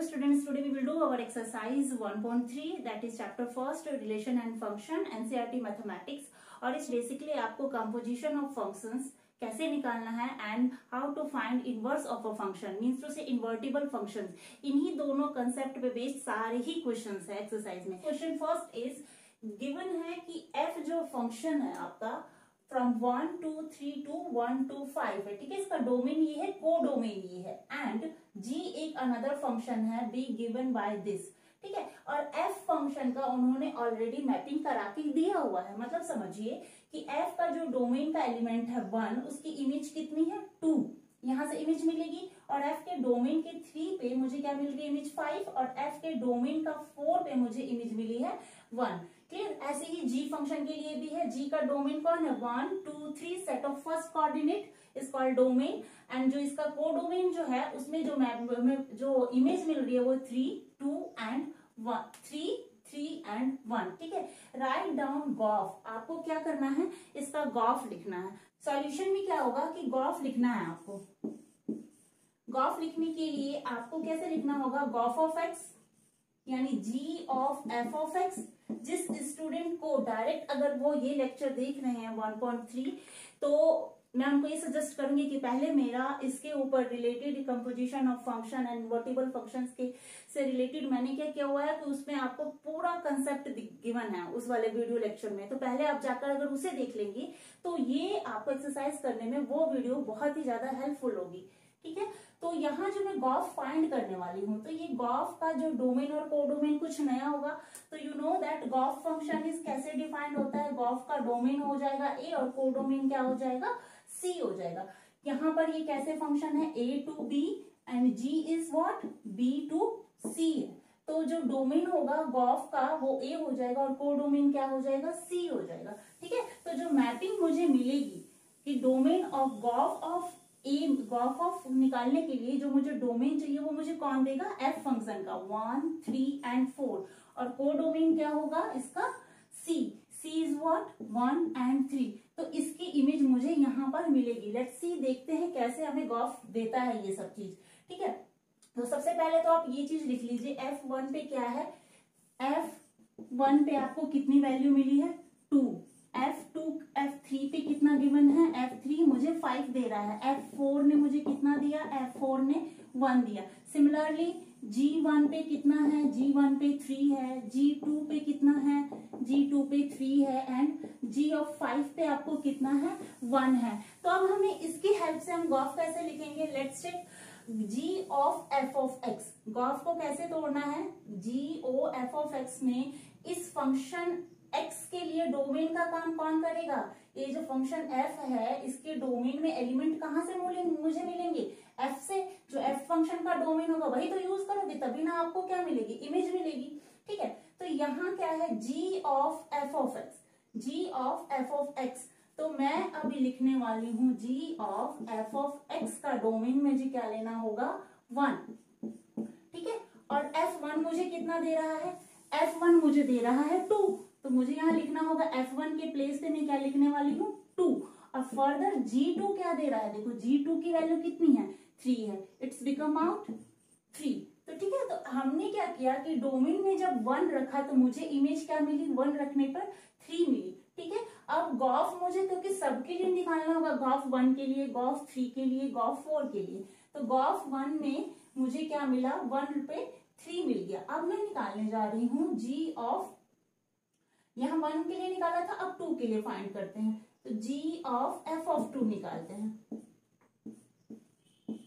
Hello students, today we will do our exercise 1.3 that is chapter first relation and function NCERT mathematics और इस basically आपको composition of functions कैसे निकालना है and how to find inverse of a function means to say invertible function, इन्हीं दोनों concept पे based सारे ही क्वेश्चंस है एक्सरसाइज में। क्वेश्चन फर्स्ट इज गिवन है कि f जो फंक्शन है आपका फ्रॉम 1 to 3 to 1 to 5 है, ठीक है। इसका डोमेन ये है, को डोमेन ये है एंड g एक अनदर फंक्शन है बी गिवन बाय दिस, ठीक है। और f फंक्शन का उन्होंने ऑलरेडी मैपिंग करा के दिया हुआ है, मतलब समझिए कि f का जो डोमेन का एलिमेंट है 1 उसकी इमेज कितनी है 2, यहां से इमेज मिलेगी। और f के डोमेन के 3 पे मुझे क्या मिल गई इमेज 5 और f के डोमेन का 4 पे मुझे इमेज मिली है 1। क्लियर। ऐसे ही g फंक्शन के लिए भी है, g का डोमेन कौन है 1 2 3 set of first coordinate is called domain and जो इसका को डोमेन जो है उसमें जो इमेज मिल रही है वो 3 2 एंड 1 3 एंड 1, ठीक है। राइट डाउन गॉफ, आपको क्या करना है इसका गॉफ लिखना है। सॉल्यूशन में क्या होगा कि गॉफ लिखना है आपको। गॉफ लिखने के लिए आपको कैसे लिखना होगा, गॉफ ऑफ एक्स यानी g of f of x। जिस स्टूडेंट को डायरेक्ट अगर वो ये लेक्चर देख रहे हैं 1.3 तो मैं उनको ये सजेस्ट करूंगी कि पहले मेरा इसके ऊपर related composition of function and invertible functions के से रिलेटेड मैंने क्या किया हुआ है कि उसमें आपको पूरा कंसेप्ट गिवन है उस वाले वीडियो लेक्चर में, तो पहले आप जाकर अगर उसे देख लेंगे तो ये आपको एक्सरसाइज करने में वो वीडियो बहुत ही ज्यादा हेल्पफुल होगी, ठीक है। तो यहाँ जो मैं गॉफ फाइंड करने वाली हूँ तो ये गॉफ का जो डोमेन और कोडोमेन कुछ नया होगा, तो you know that gof function is कैसे डिफाइंड होता है, गॉफ का डोमेन हो जाएगा a और कोडोमेन क्या हो जाएगा c हो जाएगा। यहाँ पर ये कैसे फंक्शन है a to b and g is what b to c है, तो जो डोमेन होगा गॉफ का वो a हो जाएगा और कोडोमेन क्या हो जाएगा c हो जाएगा, ठीक है। तो जो मैपिंग मुझे मिलेगी कि डोमेन ऑफ गॉफ ऑफ निकालने के लिए जो मुझे डोमेन चाहिए वो मुझे कौन देगा, f फंक्शन का 1 3 एंड 4 और कोडोमेन क्या होगा इसका c इज व्हाट 1 एंड 3, तो इसकी इमेज मुझे यहाँ पर मिलेगी। लेट्स सी, देखते हैं कैसे हमें गॉफ देता है ये सब चीज, ठीक है। तो सबसे पहले तो आप ये चीज लिख लीजिए, f1 पे क्या है, f1 पे आपको कितनी वैल्यू मिली है 2, f3 पे कितना गिवन है, f3 मुझे 5 दे रहा है, f4 ने मुझे कितना दिया, f4 ने 1 दिया। सिमिलरली g1 पे कितना है, g1 पे 3 है, g2 पे कितना है, g2 पे 3 है एंड g ऑफ 5 पे आपको कितना है 1 है। तो अब हमें इसकी हेल्प से हम गॉफ कैसे लिखेंगे, let's check. g of f of x, gof को कैसे तोड़ना है, g o f of x में इस फंक्शन x के लिए डोमेन का काम कौन करेगा, ये जो फंक्शन f है इसके डोमेन में एलिमेंट कहाँ से मुझे मिलेंगे, f से। जो f फंक्शन का डोमेन होगा वही तो यूज करोगे, तभी ना आपको क्या मिलेगी, इमेज मिलेगी, ठीक है। तो यहाँ क्या है g of f of x, g of f of x, तो मैं अभी लिखने वाली हूँ g of f of x का डोमेन मुझे क्या लेना होगा 1, ठीक है। और f1 मुझे कितना दे रहा है, f1 मुझे दे रहा है 2, तो मुझे यहाँ लिखना होगा f1 के प्लेस पे मैं क्या लिखने वाली हूँ 2। और फर्दर g2 क्या दे रहा है, देखो g2 की वैल्यू कितनी है 3 है, इट्स बिकम आउट 3, तो ठीक है। तो हमने क्या किया कि डोमेन में जब 1 रखा तो मुझे इमेज क्या मिली, 1 रखने पर 3 मिली, ठीक है। अब गॉफ मुझे क्योंकि सबके लिए निकालना होगा, गॉफ 1 के लिए, गॉफ 3 के लिए, गॉफ 4 के लिए, तो गॉफ 1 में मुझे क्या मिला 1 पे 3 मिल गया। अब मैं निकालने जा रही हूँ g ऑफ, यहाँ 1 के लिए निकाला था, अब 2 के लिए फाइंड करते हैं, तो g ऑफ f ऑफ 2 निकालते हैं,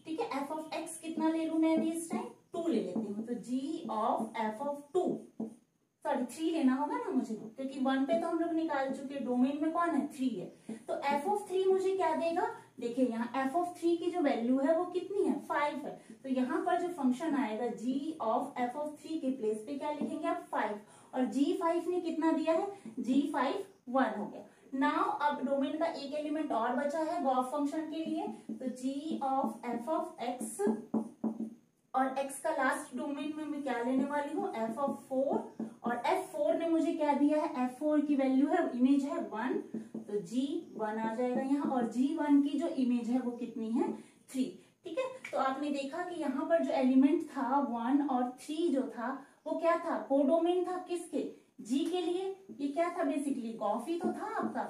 ठीक है। f ऑफ x कितना ले लू मैं अभी इस टाइम 2 ले लेती हूँ, तो g of f of 2 sorry 3 लेना होगा ना मुझे, क्योंकि 1 पे तो हम लोग निकाल चुके, डोमेन में कौन है 3 है, तो f ऑफ 3 मुझे क्या देगा, देखिए यहाँ f ऑफ 3 की जो वैल्यू है वो कितनी है 5 है, तो यहाँ पर जो फंक्शन आएगा g ऑफ f ऑफ 3 के प्लेस पे क्या लिखेंगे आप 5, और g5 ने कितना दिया है, g5 1 हो गया। नाउ अब डोमेन का एक एलिमेंट और बचा है गॉफ फंक्शन के लिए, तो g of f of x और x का लास्ट डोमेन में मैं क्या लेने वाली हूँ f ऑफ 4, और f4 ने मुझे क्या दिया है, f4 की वैल्यू है इमेज है 1, तो g1 आ जाएगा यहाँ, और g1 की जो इमेज है वो कितनी है 3, ठीक है। तो आपने देखा कि यहाँ पर जो एलिमेंट था 1 और 3 जो था वो क्या था, कोडोमेन था किसके, जी के लिए। ये क्या था, बेसिकली गॉफ ही तो था आपका,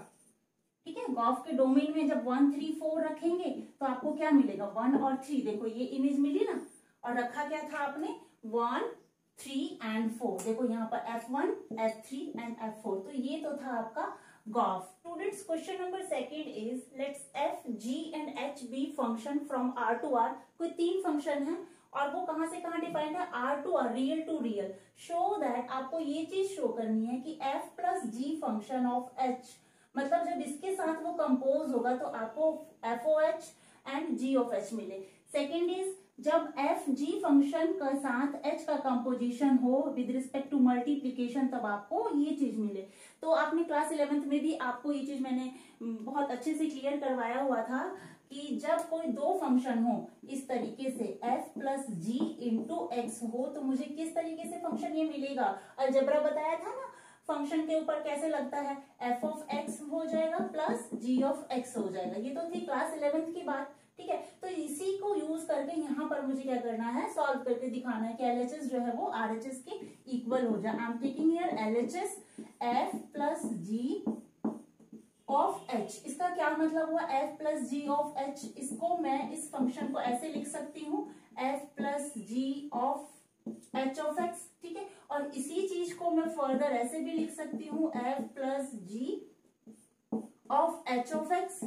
ठीक है। गॉफ के डोमेन में जब 1 3 4 रखेंगे तो आपको क्या मिलेगा, 1 और 3। देखो ये इमेज मिली ना, और रखा क्या था आपने, 1 3 एंड 4। देखो यहाँ पर F1 F3 एंड F4, तो ये तो था आपका gof. Students question number second is let's F, G and H be function from R to R। कोई 3 फंक्शन है और वो कहां से कहां डिफाइंड है, R to R, real to real. Show that, आपको ये चीज शो करनी है कि F plus G function of H, मतलब जब इसके साथ वो कंपोज होगा तो आपको FOH and G of H मिले। सेकेंड इज जब एफ जी फंक्शन का साथ एच का कंपोजिशन हो विद रिस्पेक्ट टू मल्टीप्लीकेशन, तब आपको ये चीज मिले। तो आपने क्लास 11th में भी आपको ये चीज मैंने बहुत अच्छे से क्लियर करवाया हुआ था कि जब कोई 2 फंक्शन हो इस तरीके से एफ प्लस जी इंटू एक्स हो तो मुझे किस तरीके से फंक्शन ये मिलेगा। अलजेब्रा बताया था ना, फंक्शन के ऊपर कैसे लगता है, एफ ऑफ एक्स हो जाएगा प्लस जी ऑफ एक्स हो जाएगा। ये तो थी क्लास 11th की बात, ठीक है। तो इसी को यूज करके यहाँ पर मुझे क्या करना है, सॉल्व करके दिखाना है कि LHS जो है वो RHS के इक्वल हो जाए। I am taking here LHS F plus g of H। इसका क्या मतलब हुआ, F plus g of H। इसको मैं इस फंक्शन को ऐसे लिख सकती हूँ, F plus g of H of X, ठीक है। और इसी चीज को मैं फर्दर ऐसे भी लिख सकती हूँ, F plus g of H of X,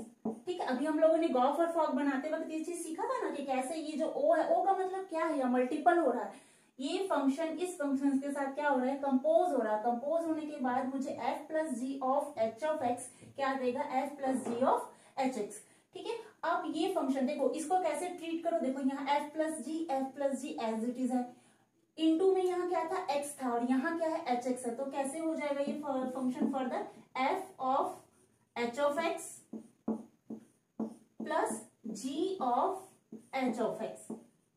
ठीक है। अभी हम लोगों ने गॉफ और फॉग बनाते वक्त ये चीज सीखा था ना कि कैसे ये जो O है, O का मतलब क्या है, मल्टीपल हो रहा है। ये फंक्शन इस फंक्शन के साथ क्या हो रहा है, कंपोज हो रहा है। कंपोज होने के बाद मुझे F plus g of H of X क्या देगा, F plus g of HX, ठीक है। अब ये फंक्शन देखो, इसको कैसे ट्रीट करो, देखो यहाँ F plus g as it is है, इनटू में यहाँ क्या था, x था, और यहाँ क्या है, HX है। तो कैसे हो जाएगा ये function further, F of H of X plus G of H of X,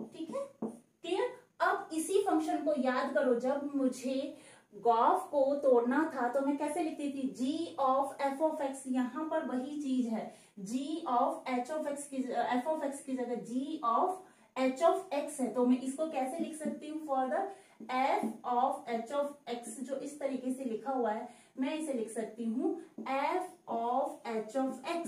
ठीक है, क्लियर। अब इसी फंक्शन को याद करो, जब मुझे गॉफ को तोड़ना था तो मैं कैसे लिखती थी, G of F of X। यहाँ पर वही चीज है, G of H of X की F ऑफ X की जगह G of H of X है। तो मैं इसको कैसे लिख सकती हूँ further, F of H of X जो इस तरीके से लिखा हुआ है, मैं इसे लिख सकती हूँ F of H of X,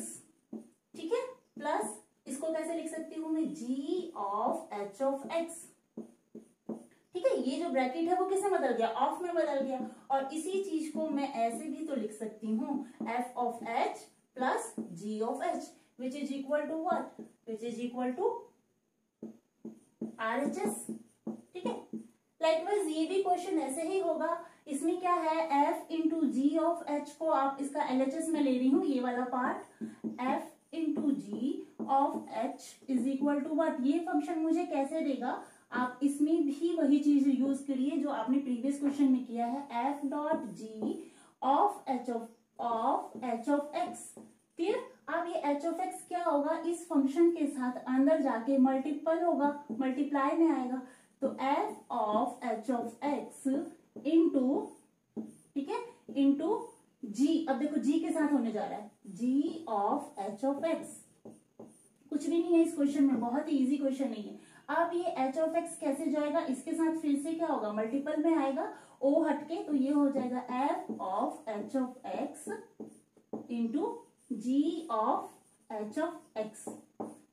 ठीक है, प्लस इसको कैसे लिख सकती हूँ मैं, G of H of X, ठीक है। ये जो ब्रैकेट है वो किसमें बदल गया, ऑफ में बदल गया। और इसी चीज को मैं ऐसे भी तो लिख सकती हूँ, F of H plus G of H which is equal to what, which is equal to RHS, ठीक है। लाइकवाइज ये भी क्वेश्चन ऐसे ही होगा। इसमें क्या है, F into g of H को आप इसका LHS में ले रही हूँ, ये वाला part, F into g of H is equal to what. ये फंक्शन मुझे कैसे देगा, आप इसमें भी वही चीज यूज करिए जो आपने प्रीवियस क्वेश्चन में किया है, F dot G of H of X, clear. अब ये H ऑफ X क्या होगा, इस फंक्शन के साथ अंदर जाके मल्टीपल होगा, मल्टीप्लाई में आएगा। तो F of H of X into, ठीक है, इंटू G। अब देखो G के साथ होने जा रहा है, G of H of X। कुछ भी नहीं है इस क्वेश्चन में, बहुत ही इजी क्वेश्चन नहीं है। अब ये H ऑफ X कैसे जाएगा, इसके साथ फिर से क्या होगा, मल्टीपल में आएगा, O हटके, तो ये हो जाएगा F of H of X into G of H of X,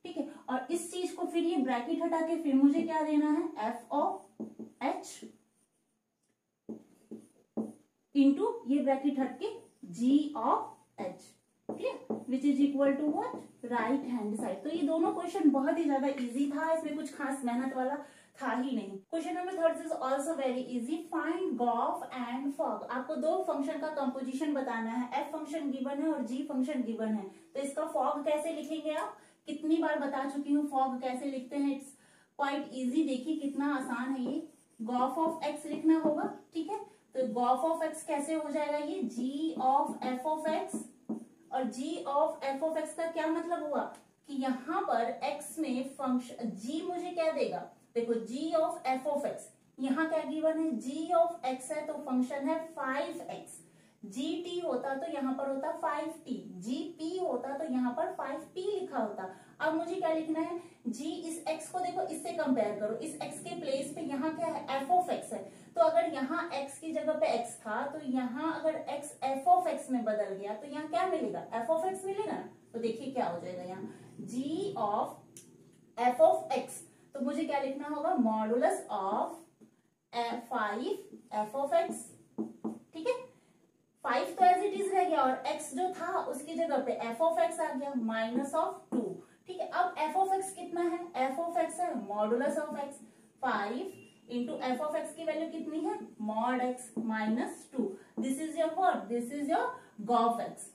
ठीक है। और इस चीज को फिर ये ब्रैकेट हटा के फिर मुझे क्या देना है, F ऑफ H इंटू ये ब्रैकेट हटके G of H, clear, which is equal to what, right hand side. तो ये दोनों क्वेश्चन बहुत ही ज्यादा इजी था, इसमें कुछ खास मेहनत वाला था ही नहीं। Question number 3 is also very easy, find gof and fog. आपको 2 फंक्शन का कंपोजिशन बताना है, F फंक्शन गिवन है और G फंक्शन गिवन है। तो इसका फॉग कैसे लिखेंगे, आप कितनी बार बता चुकी हूँ फॉग कैसे लिखते हैं, इट्स क्वाइट इजी। देखिए कितना आसान है ये, गॉफ ऑफ X लिखना होगा, ठीक है। तो गॉफ ऑफ X कैसे हो जाएगा, ये G of F of X, और G of F of X का क्या मतलब हुआ कि यहाँ पर X में फंक्शन G मुझे क्या देगा, देखो G of F of X, यहाँ क्या गिवन है, G ऑफ X है तो फंक्शन है 5X। GT होता तो यहाँ पर होता 5T, GP होता तो यहाँ पर 5P लिखा होता। अब मुझे क्या लिखना है, जी इस x को देखो इससे कंपेयर करो, इस x के प्लेस पे यहाँ क्या है, f ऑफ x है, तो अगर यहाँ x की जगह पे x था तो यहाँ अगर x f ऑफ x में बदल गया तो यहाँ क्या मिलेगा, f ऑफ x मिलेगा ना। तो देखिए क्या हो जाएगा यहाँ, g of f of x, तो मुझे क्या लिखना होगा, modulus of 5 f of x, ठीक है। 5 तो एज इट इज रह गया और x जो था उसकी जगह पे f ऑफ x आ गया माइनस ऑफ 2, ठीक है। अब f ऑफ x कितना है, f ऑफ x है modulus of x, 5 into f of x की वैल्यू कितनी है, mod x minus 2, this is your what, this is your gof x,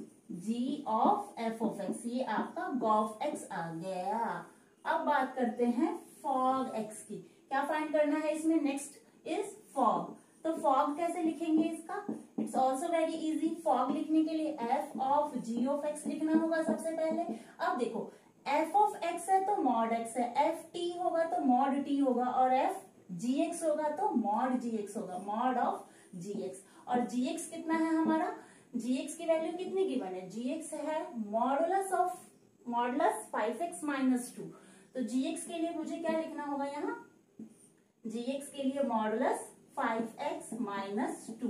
g of f of x, ये आपका Gauff x आ गया। अब बात करते हैं फॉग x की, क्या फाइंड करना है इसमें, नेक्स्ट इज फॉग। तो फॉग कैसे लिखेंगे इसका, it's also very easy. Fog लिखने के लिए f of g of x लिखना होगा सबसे पहले। अब देखो f ऑफ x है तो मॉड x है, f t होगा तो मॉड t होगा, और f gx होगा तो मॉड gx होगा, मॉड ऑफ gx। और gx कितना है हमारा, gx की वैल्यू कितनी गिवन है, gx है मॉडुलस 5x माइनस 2, तो gx के लिए मुझे क्या लिखना होगा यहाँ, gx के लिए मॉडुलस 5x माइनस 2,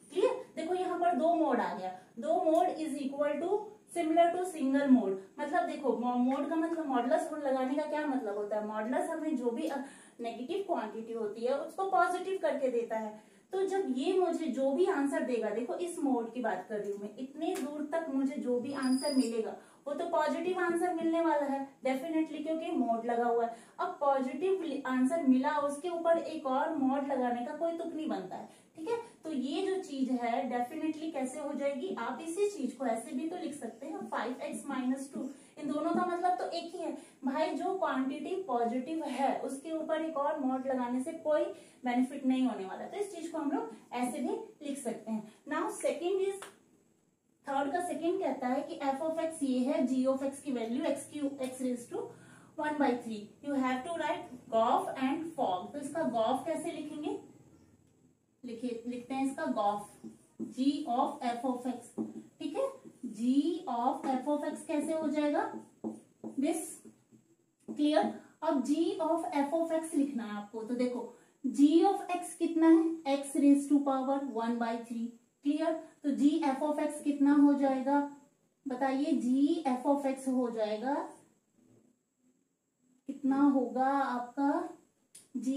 क्लियर। देखो यहाँ पर दो मोड आ गया, दो mod is equal to similar to single mod, मतलब देखो मोड का मतलब मॉडुलस लगाने का क्या मतलब होता है, मॉडुलस हमें जो भी नेगेटिव क्वांटिटी होती है उसको पॉजिटिव करके देता है। तो जब ये मुझे जो भी आंसर देगा, देखो इस मोड की बात कर रही हूँ मैं, इतने दूर तक मुझे जो भी आंसर मिलेगा वो तो पॉजिटिव आंसर मिलने वाला है डेफिनेटली, क्योंकि मोड लगा हुआ है। अब पॉजिटिव आंसर मिला, उसके ऊपर एक और मोड लगाने का कोई तुक नहीं बनता है, ठीक है। तो ये जो चीज है डेफिनेटली कैसे हो जाएगी, आप इसी चीज को ऐसे भी तो लिख सकते हैं 5x माइनस 2, इन दोनों का मतलब तो एक ही है भाई, जो क्वांटिटी पॉजिटिव है उसके ऊपर एक और मोड लगाने से कोई बेनिफिट नहीं होने वाला, तो इस चीज को हम लोग ऐसे भी लिख सकते हैं। नाउ सेकेंड इज, थर्ड का सेकेंड कहता है कि f ऑफ x ये है, g ऑफ x की value x raise to 1/3, you have to write gof and fog. तो इसका गॉफ कैसे लिखेंगे, लिखते हैं इसका gof, g of f of x, ठीक है। g of f of x कैसे हो जाएगा, दिस, क्लियर। अब g of f of x लिखना है आपको, तो देखो g ऑफ x कितना है, x raise to power 1/3, clear. तो g f ऑफ x कितना हो जाएगा, बताइए, g f ऑफ x हो जाएगा, कितना होगा आपका, g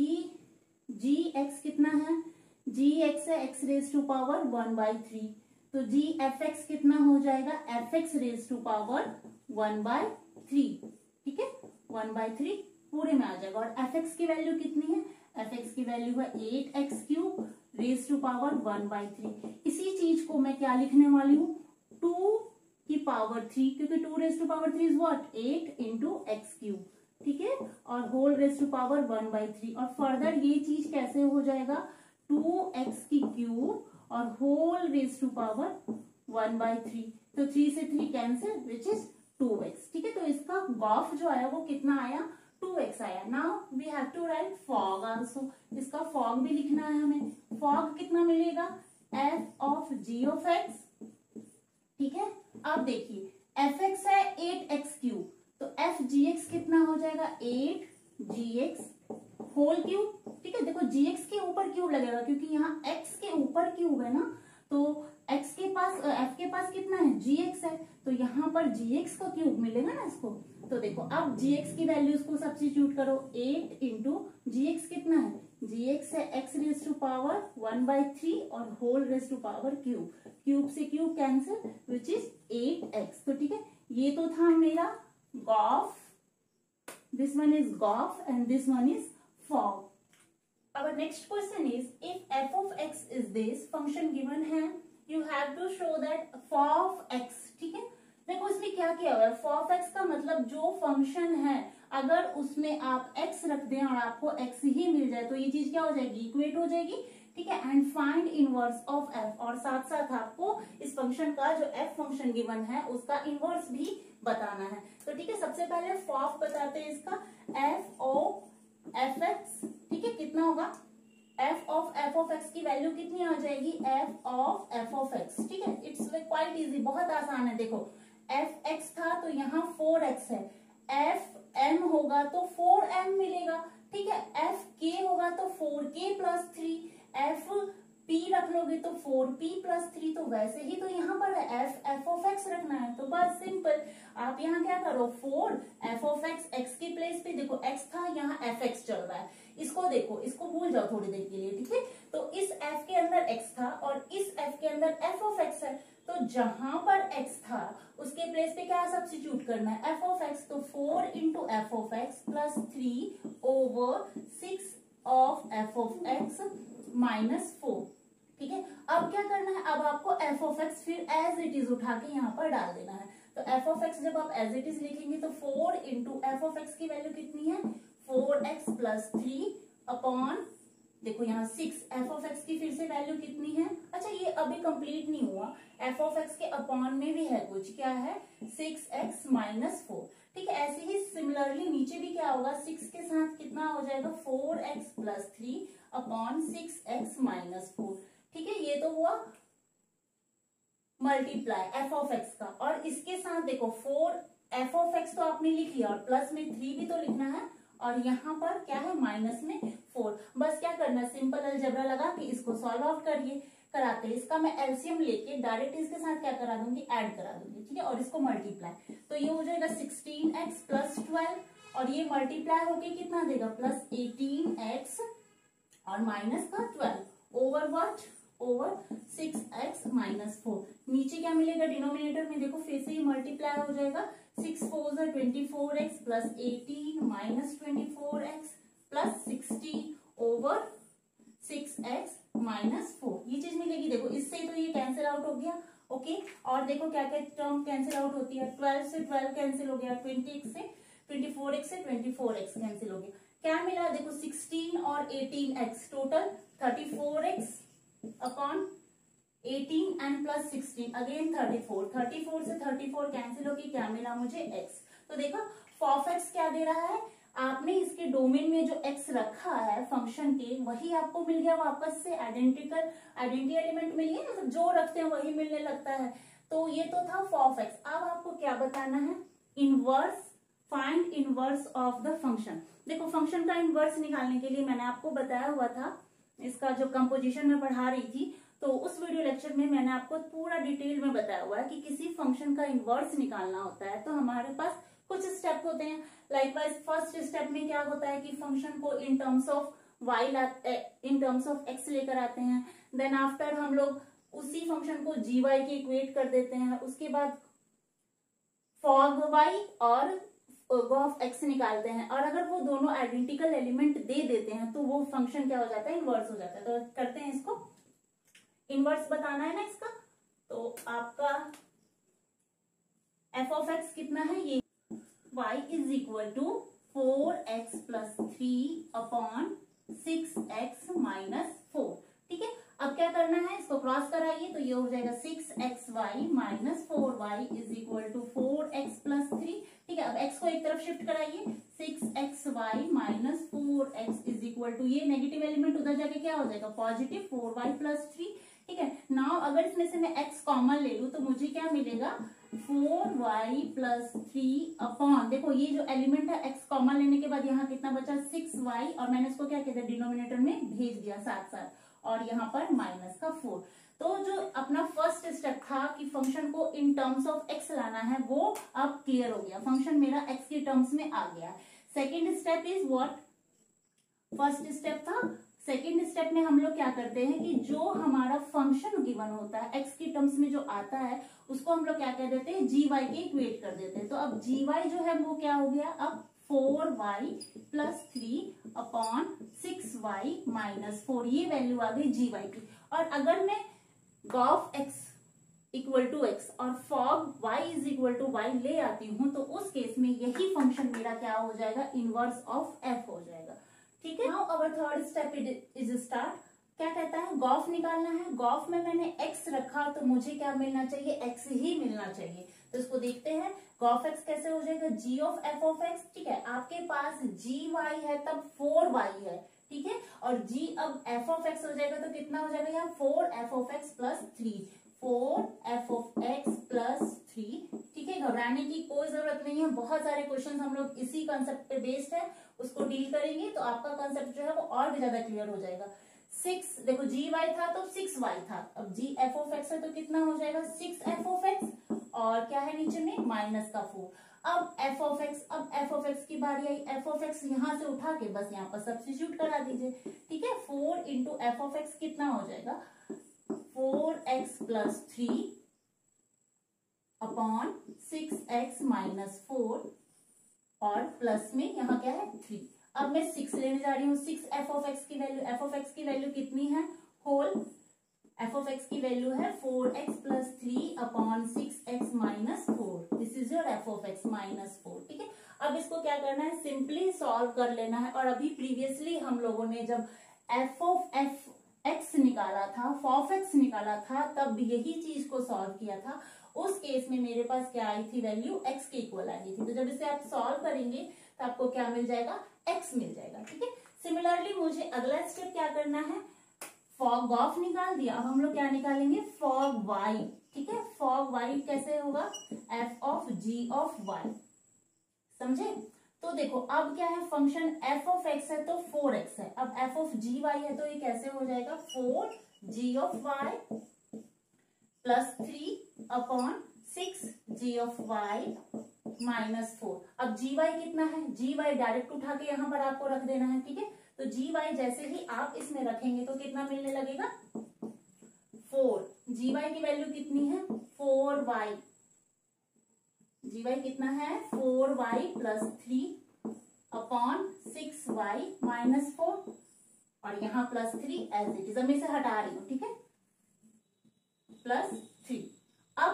x कितना है, g x है x रेज टू पावर 1/3, तो g f x कितना हो जाएगा, f x raise to power 1/3, ठीक है, 1/3 पूरे में आ जाएगा। और f x की वैल्यू कितनी है, f x की वैल्यू है 8x cube raise to power 1/3। इसी चीज को मैं क्या लिखने वाली हूँ, 2 की पावर 3, क्योंकि 2 raise to power 3 is what, 8 into x cube, ठीक है, और होल रेज टू पावर 1/3। और फर्दर ये चीज कैसे हो जाएगा, 2x की क्यूब और होल रेज टू पावर 1/3, तो 3 से 3 कैंसिल, विच इज 2x, ठीक है। तो इसका गॉफ जो आया वो कितना आया, 2x आया। Now we have to write fog also, इसका फॉग भी लिखना है हमें। फॉग कितना मिलेगा, f of g of x, ठीक है। अब देखिए fx है 8x क्यूब, तो f gx कितना हो जाएगा, 8gx होल क्यूब, ठीक है। देखो gx के ऊपर क्यूब लगेगा क्योंकि यहाँ x के ऊपर क्यूब है ना, तो x के पास f के पास कितना है, gx है, तो यहाँ पर gx का क्यूब मिलेगा ना इसको। तो देखो अब gx की वैल्यूज को सब्स्टिट्यूट करो, 8 इंटू gx कितना है, gx है x रेज टू पावर 1/3 और whole raise to power cube, cube से cube cancel, which is 8x। तो ठीक है, ये तो था मेरा gof, this one is gof and this one is fog. Our next question is, if f of x is this function given है, you have to show that f of x, ठीक है। देखो इसमें क्या किया हुआ है, f of x का मतलब जो फंक्शन है अगर उसमें आप x रख दें और आपको x ही मिल जाए तो ये चीज क्या हो जाएगी, इक्वेट हो जाएगी, ठीक है। And find inverse of f, और साथ साथ आपको इस फंक्शन का जो f फंक्शन गिवन है उसका इनवर्स भी बताना है। तो ठीक है, सबसे पहले f बताते हैं इसका, f of fx, ठीक है, कितना होगा, f of x की वैल्यू कितनी आ जाएगी, f of x, ठीक है। इट्स क्वाइट इजी, बहुत आसान है। देखो fx था तो यहाँ 4x है, एफ एम होगा तो 4m मिलेगा, ठीक है। एफ के होगा तो 4k प्लस 3, एफ पी रख लोगे तो 4p प्लस 3, तो वैसे ही तो यहाँ पर एफ ऑफ एक्स रखना है। तो बस सिंपल, आप यहाँ क्या करो 4 एफ ऑफ एक्स, एक्स के प्लेस पे देखो एक्स था, यहाँ एफ एक्स चल रहा है, इसको देखो, इसको भूल जाओ थोड़ी देर के लिए, ठीक है। तो इस एफ के अंदर एक्स था और इस एफ के अंदर एफ ऑफ एक्स है, तो जहां पर एक्स था उसके प्लेस पे क्या सब्स्टिट्यूट करना है, एफ ऑफ एक्स। तो 4 into f of x plus 3 over 6 of F of x minus 4, ठीक है। अब क्या करना है, अब आपको एफ ऑफ एक्स फिर एज इट इज उठा के यहाँ पर डाल देना है। तो एफ ऑफ एक्स जब आप एज इट इज लिखेंगे तो 4 इंटू एफ ऑफ एक्स की वैल्यू कितनी है, 4x प्लस 3 अपॉन, देखो यहाँ 6, एफ ऑफ एक्स की फिर से वैल्यू कितनी है, अच्छा ये अभी कंप्लीट नहीं हुआ, एफ ऑफ एक्स के अपॉन में भी है कुछ, क्या है 6x माइनस 4, ठीक है। ऐसे ही सिमिलरली नीचे भी क्या होगा, 6 के साथ कितना हो जाएगा 4x plus 3 upon 6x minus 4, ठीक है। ये तो हुआ मल्टीप्लाई एफ ऑफ एक्स का, और इसके साथ देखो 4 एफ ऑफ एक्स तो आपने लिख लिया और प्लस में 3 भी तो लिखना है, और यहाँ पर क्या है माइनस में 4। बस क्या करना है, सिंपल अलजेब्रा लगा के इसको सॉल्व आउट कराते हैं। इसका मैं एलसीएम लेके डायरेक्ट इसके साथ क्या करा दूंगी, ऐड करा दूंगी, ठीक है, और इसको मल्टीप्लाई। तो ये हो जाएगा 16x प्लस 12, और ये मल्टीप्लाई होके कितना देगा, प्लस 18x और माइनस का 12 over what, over 6x minus 4। नीचे क्या मिलेगा डिनोमिनेटर में, देखो फिर से ही मल्टीप्लाई हो जाएगा, 6 4 24x plus 18 minus 24x plus 16 over 6x minus 4, ये चीज मिलेगी। देखो इससे तो ये कैंसिल आउट हो गया, ओके। और देखो क्या क्या टर्म कैंसिल आउट होती है, 12 से 12 कैंसिल हो गया, 20x से 24x से 24x कैंसिल हो गया, क्या मिला देखो 16 और 18x, total 34x upon 18 and plus 16 again 34 से 34 कैंसिल होगी, क्या मिला मुझे x। तो देखो फॉफ एक्स क्या दे रहा है, आपने इसके डोमेन में जो x रखा है फंक्शन के, वही आपको मिल गया वापस से, आइडेंटिटी एलिमेंट मिल गया, मतलब जो रखते हैं वही मिलने लगता है। तो ये तो था फॉफ एक्स। अब आपको क्या बताना है, inverse, find inverse of the function. देखो फंक्शन का इनवर्स निकालने के लिए मैंने आपको बताया हुआ था, इसका जो कंपोजिशन में पढ़ा रही थी, तो उस वीडियो लेक्चर में मैंने आपको पूरा डिटेल में बताया हुआ है कि किसी फंक्शन का इनवर्स निकालना होता है तो हमारे पास कुछ स्टेप होते हैं। लाइकवाइज फर्स्ट स्टेप में क्या होता है कि फंक्शन को इन terms of y in terms of x लेकर आते हैं, देन आफ्टर हम लोग उसी फंक्शन को gy के इक्वेट कर देते हैं, उसके बाद fog y और ऑफ x निकालते हैं, और अगर वो दोनों आइडेंटिकल एलिमेंट दे देते हैं तो वो फंक्शन क्या हो जाता है, इनवर्स हो जाता है। तो करते हैं इसको, इनवर्स बताना है ना इसका। तो आपका एफ ऑफ एक्स कितना है, ये y is equal to 4x plus 3 upon 6x minus 4, ठीक है। अब क्या करना है, इसको क्रॉस कराइए तो ये हो जाएगा 6xy minus 4y is equal to 4x plus 3, ठीक है। अब x को एक तरफ शिफ्ट कराइए, 6xy minus 4x is equal to, ये नेगेटिव एलिमेंट उधर जाके क्या हो जाएगा पॉजिटिव 4y प्लस 3, ठीक है। नाउ अगर इसमें से मैं x कॉमन ले लूं तो मुझे क्या मिलेगा 4y प्लस 3 अपॉन, देखो ये जो एलिमेंट है x कॉमन लेने के बाद यहाँ कितना बचा 6y, और मैंने इसको क्या कहते हैं डिनोमिनेटर में भेज दिया साथ साथ, और यहाँ पर माइनस का 4। तो जो अपना फर्स्ट स्टेप था कि फंक्शन को इन टर्म्स ऑफ x लाना है, वो अब क्लियर हो गया, फंक्शन मेरा x के टर्म्स में आ गया। Second step is what, first step था, सेकेंड स्टेप में हम लोग क्या करते हैं कि जो हमारा फंक्शन गिवन होता है x के टर्म्स में जो आता है उसको हम लोग क्या कह देते हैं gy के इक्वेट कर देते हैं। तो अब gy जो है वो क्या हो गया, अब 4y plus 3 upon 6y minus 4, ये वैल्यू आ गई gy की। और अगर मैं gof x equal to x और fog y is equal to y ले आती हूँ तो उस केस में यही फंक्शन मेरा क्या हो जाएगा, इनवर्स ऑफ f हो जाएगा, ठीक है। Now our third step is start, क्या कहता है गॉफ निकालना है। गॉफ में मैंने x रखा तो मुझे क्या मिलना चाहिए, x ही मिलना चाहिए। तो इसको देखते हैं गॉफ x कैसे हो जाएगा, g of f of x, ठीक है। आपके पास gy है तब 4y है, ठीक है, और g अब f ऑफ x हो जाएगा तो कितना हो जाएगा यहाँ 4f of x plus 3, 4f(x) + 3। ठीक है, घबराने की कोई जरूरत नहीं है, बहुत सारे क्वेश्चन हम लोग इसी कंसेप्ट पे बेस्ड है, उसको डील करेंगे तो आपका कंसेप्ट जो है वो और भी ज्यादा क्लियर हो जाएगा। 6 देखो gy था तो 6y था, अब gf(x) है तो कितना हो जाएगा 6f(x) और क्या है नीचे में -4। अब f(x) की बारी आई, f(x) यहां से उठा के बस यहाँ पर सब्स्टिट्यूट करा दीजिए। ठीक है, 4 इंटू f(x) कितना हो जाएगा 4x + 3 अपॉन 6x - 4 और प्लस में यहाँ क्या है 3। अब मैं 6 लेने जा रही हूँ, 6f(x) की वैल्यू, f(x) की वैल्यू कितनी है होल, f(x) की वैल्यू है 4x + 3 upon 6x - 4। This is your f(x) -4। ठीक है, अब इसको क्या करना है, सिंपली सॉल्व कर लेना है। और अभी प्रीवियसली हम लोगों ने जब f(x) निकाला था, f(x) निकाला था, तब यही चीज को सॉल्व किया था। उस केस में मेरे पास क्या आई थी वैल्यू, x के इक्वल आई थी। तो जब इसे आप सॉल्व करेंगे तो आपको क्या मिल जाएगा, x मिल जाएगा। ठीक है, सिमिलरली मुझे अगला स्टेप क्या करना है, फॉग ऑफ निकाल दिया, अब हम लोग क्या निकालेंगे फॉग y। ठीक है, फॉग y कैसे होगा, f(g)(y), समझे। तो देखो अब क्या है, फंक्शन f(x) है तो 4x है, अब f(g)(y) है तो ये कैसे हो जाएगा 4g(y) + 3 अपॉन 6g(y) -4। अब gy कितना है, gy डायरेक्ट उठा के यहाँ पर आपको रख देना है। ठीक है, तो gy जैसे ही आप इसमें रखेंगे तो कितना मिलने लगेगा 4। gy की वैल्यू कितनी है 4y, gy कितना है 4y + 3 अपॉन 6y -4 और यहाँ +3 एज इट इज, अब मैं इसे हटा रही हूँ। ठीक है, +3। अब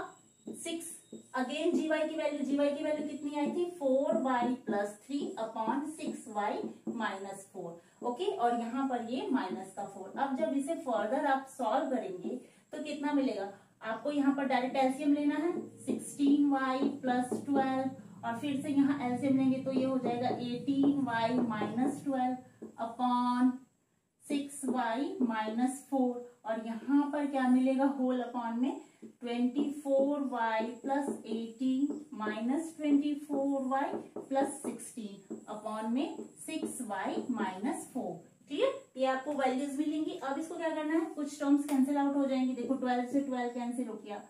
6 अगेन gy की वैल्यू कितनी आई थी 4y + 3 अपॉन 6y -4। ओके, और यहाँ पर ये -4। अब जब इसे फर्दर आप सॉल्व करेंगे तो कितना मिलेगा, आपको यहाँ पर डायरेक्ट एलसीएम लेना है 16y + 12 और फिर से यहाँ एलसीएम लेंगे तो ये हो जाएगा 18y - 12 अपॉन 6y -4 और यहाँ पर क्या मिलेगा होल अपॉन में 24y + 18 -24y + 16 अपॉन में 6y -4। क्लियर, ये आपको वैल्यूज मिलेंगी। अब इसको क्या करना है, कुछ टर्म्स कैंसिल आउट हो जाएंगे। देखो 12 से 12 कैंसिल हो गया,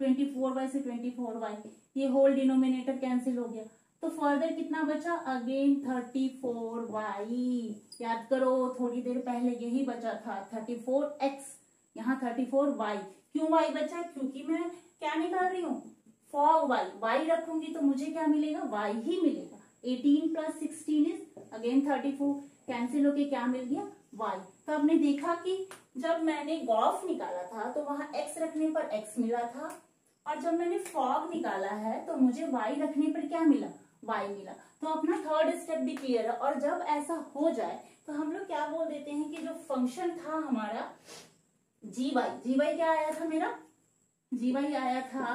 24y से 24y, ये होल डिनोमिनेटर कैंसिल हो गया, तो फर्दर कितना बचा अगेन 34y। याद करो थोड़ी देर पहले यही बचा था 34x, यहाँ 34y। क्यों y बचा, क्योंकि मैं क्या निकाल रही हूँ फॉग y रखूंगी तो मुझे क्या मिलेगा y ही मिलेगा। 18 + 16 इज अगेन 34, कैंसिल होके क्या मिल गया y। तो आपने देखा कि जब मैंने गॉफ निकाला था तो वहां x रखने पर x मिला था और जब मैंने फॉग निकाला है तो मुझे y रखने पर क्या मिला y मिला। तो अपना थर्ड स्टेप भी क्लियर है। और जब ऐसा हो जाए तो हम लोग क्या बोल देते हैं कि जो फंक्शन था हमारा gy क्या आया था मेरा, gy आया था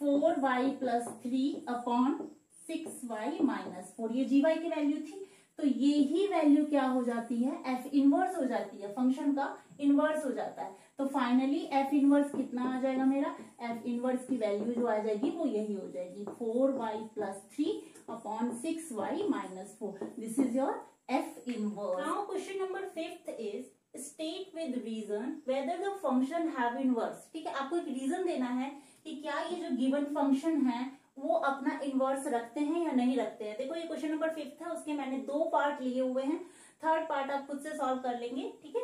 4y + 3 अपॉन 6y -4, ये gy की वैल्यू थी। तो ये ही वैल्यू क्या हो जाती है f इनवर्स हो जाती है, फंक्शन का इनवर्स हो जाता है। तो फाइनली f इनवर्स कितना आ जाएगा मेरा, f इनवर्स की वैल्यू जो आ जाएगी वो यही हो जाएगी 4y + 3 upon 6y -4। This is your f inverse. Now question number 5th is state with reason whether the function have inverse. ठीक है, आपको एक रीजन देना है कि क्या ये जो गिवन फंक्शन है वो अपना इनवर्स रखते हैं या नहीं रखते हैं। देखो ये क्वेश्चन नंबर 5th है, उसके मैंने 2 पार्ट लिए हुए हैं, थर्ड पार्ट आप खुद से सॉल्व कर लेंगे। ठीक है,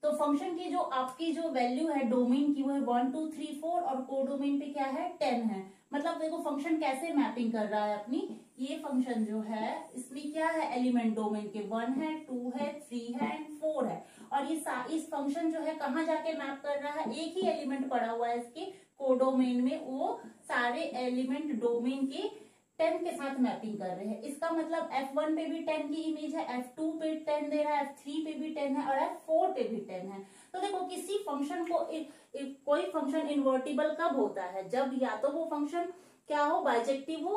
तो फंक्शन की जो आपकी जो वैल्यू है डोमेन की वो है 1 2 3 4 और कोडोमेन पे क्या है 10 है। मतलब देखो फंक्शन कैसे मैपिंग कर रहा है अपनी, ये फंक्शन जो है इसमें क्या है एलिमेंट डोमेन के 1 है 2 है 3 है एंड 4 है। और ये इस फंक्शन जो है कहाँ जाके मैप कर रहा है, एक ही एलिमेंट पड़ा हुआ है इसके कोडोमेन में, वो सारे एलिमेंट डोमेन के 10 के साथ मैपिंग कर रहे हैं। इसका मतलब F1 पे भी 10 की इमेज है, F2 पे 10 दे रहा है, F3 पे भी 10 है और F4 पे भी 10 है। तो देखो किसी फंक्शन को कोई फंक्शन इन्वर्टिबल कब होता है, जब या तो वो फंक्शन क्या हो बाइजेक्टिव हो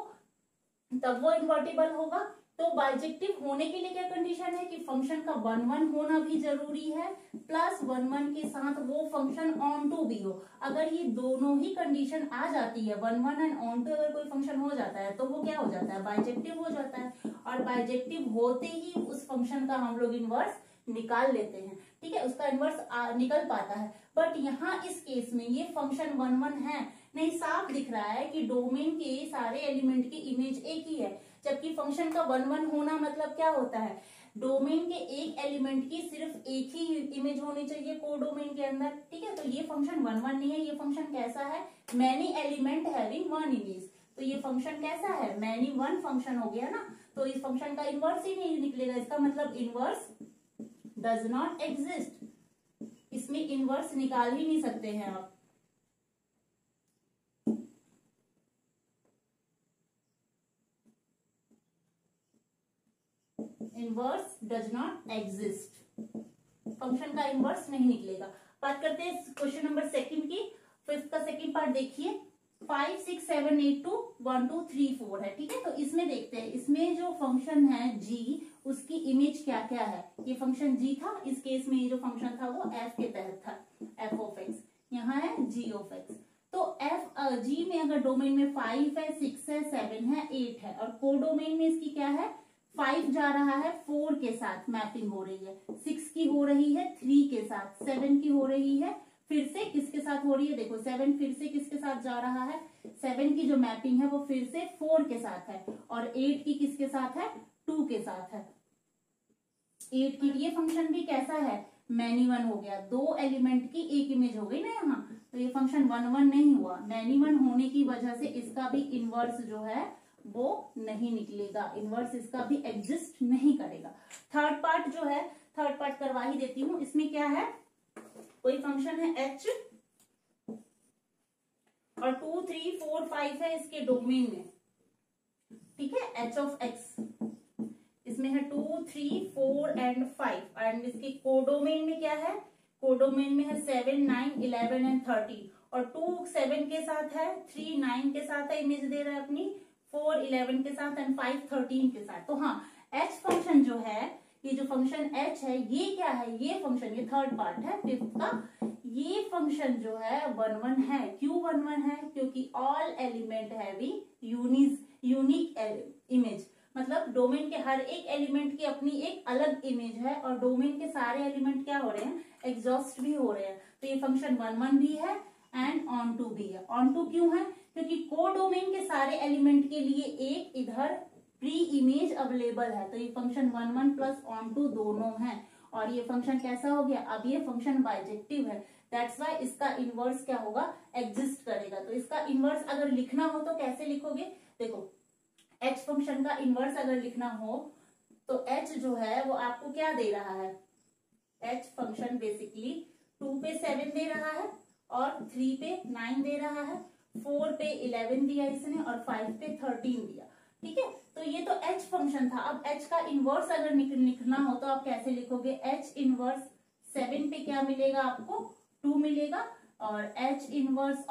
तब वो इन्वर्टिबल होगा। तो बाइजेक्टिव होने के लिए क्या कंडीशन है कि फंक्शन का 1 1 होना भी जरूरी है, प्लस 1 1 के साथ वो फंक्शन ऑन टू भी हो। अगर ये दोनों ही कंडीशन आ जाती है, 1 1 एंड ऑन टू अगर कोई फंक्शन हो जाता है तो वो क्या हो जाता है, बाइजेक्टिव हो जाता है। और बाइजेक्टिव होते ही उस फंक्शन का हम लोग इनवर्स निकाल लेते हैं, ठीक है, उसका इनवर्स निकल पाता है। बट यहाँ इस केस में ये फंक्शन 1 1 है नहीं, साफ दिख रहा है कि डोमेन के सारे एलिमेंट की इमेज एक ही है, जबकि फंक्शन का 1 1 होना मतलब क्या होता है, डोमेन के एक एलिमेंट की सिर्फ एक ही इमेज होनी चाहिए कोडोमेन के अंदर, ठीक है। तो ये फंक्शन 1 1 नहीं है, ये फंक्शन कैसा है, मैनी एलिमेंट हैविंग 1 इमेज। तो ये फंक्शन कैसा है, मैनी 1 फंक्शन हो गया ना, तो इस फंक्शन का इनवर्स ही नहीं निकलेगा, इसका मतलब इनवर्स डज नॉट एग्जिस्ट, इसमें इनवर्स निकाल ही नहीं सकते हैं आप। Inverse does not exist, function का इनवर्स नहीं निकलेगा। बात करते हैं क्वेश्चन नंबर सेकंड की। फिफ्थ का सेकंड पार्ट देखिए, 5 6 7 8 2 1 2 3 4 है, ठीक है। तो इसमें देखते हैं, इसमें जो फंक्शन है g, उसकी इमेज क्या क्या है। ये फंक्शन g था, इस केस में ये जो फंक्शन था वो f के तहत था, f ऑफ x, यहाँ है g ऑफ x। तो g में अगर डोमेन में 5 है, 6 है, 7 है, 8 है, और कोडोमेन में इसकी क्या है, 5 जा रहा है 4 के साथ मैपिंग हो रही है, 6 की हो रही है 3 के साथ, 7 की हो रही है फिर से किसके साथ हो रही है, देखो 7 फिर से किसके साथ जा रहा है, 7 की जो मैपिंग है वो फिर से 4 के साथ है, और 8 की किसके साथ है, 2 के साथ है। 8 की ये फंक्शन भी कैसा है, मैनी 1 हो गया, दो एलिमेंट की एक इमेज हो गई ना यहाँ, तो ये फंक्शन 1 1 नहीं हुआ, मैनी 1 होने की वजह से इसका भी इनवर्स जो है वो नहीं निकलेगा, इनवर्स इसका भी एग्जिस्ट नहीं करेगा। थर्ड पार्ट जो है, थर्ड पार्ट करवा ही देती हूँ। इसमें क्या है, कोई फंक्शन है h और 2 3 4 5 है इसके डोमेन में, ठीक है, h ऑफ x, इसमें है 2 3 4 एंड 5, एंड इसके कोडोमेन में क्या है, कोडोमेन में है 7 9 11 एंड 13, और 2 7 के साथ है, 3 9 के साथ है, इमेज दे रहा है अपनी, 4 11 के साथ एंड 5 13 के साथ। तो हाँ, h फंक्शन जो है, ये जो फंक्शन h है, ये क्या है, ये फंक्शन, ये थर्ड पार्ट है फिफ्थ का, ये फंक्शन जो है 1 1 है। क्यों 1 1 है, क्योंकि all element having unique image, मतलब डोमेन के हर एक एलिमेंट की अपनी एक अलग इमेज है, और डोमेन के सारे एलिमेंट क्या हो रहे हैं, एग्जॉस्ट भी हो रहे हैं। तो ये फंक्शन 1 1 भी है एंड ऑन टू भी है। ऑन टू क्यों है, क्योंकि कोडोमेन के सारे एलिमेंट के लिए एक इधर प्री इमेज अवेलेबल है, तो ये फंक्शन 1 1 प्लस ऑन टू दोनों है, और ये फंक्शन कैसा हो गया, अब ये फंक्शन बाइजेक्टिव है, दैट्स वाई इसका इनवर्स क्या होगा, एग्जिस्ट करेगा। तो इसका इनवर्स अगर लिखना हो तो कैसे लिखोगे, देखो h फंक्शन का इनवर्स अगर लिखना हो तो h जो है वो आपको क्या दे रहा है, h फंक्शन बेसिकली 2 पे 7 दे रहा है, और 3 पे 9 दे रहा है, 4 पे 11 दिया इसने, और 5 पे 13 दिया, ठीक है। तो ये तो h फंक्शन था। अब h का इनवर्स अगर लिखना हो तो आप कैसे लिखोगे, h इनवर्स 7 पे क्या मिलेगा आपको, 2 मिलेगा, और h इनवर्स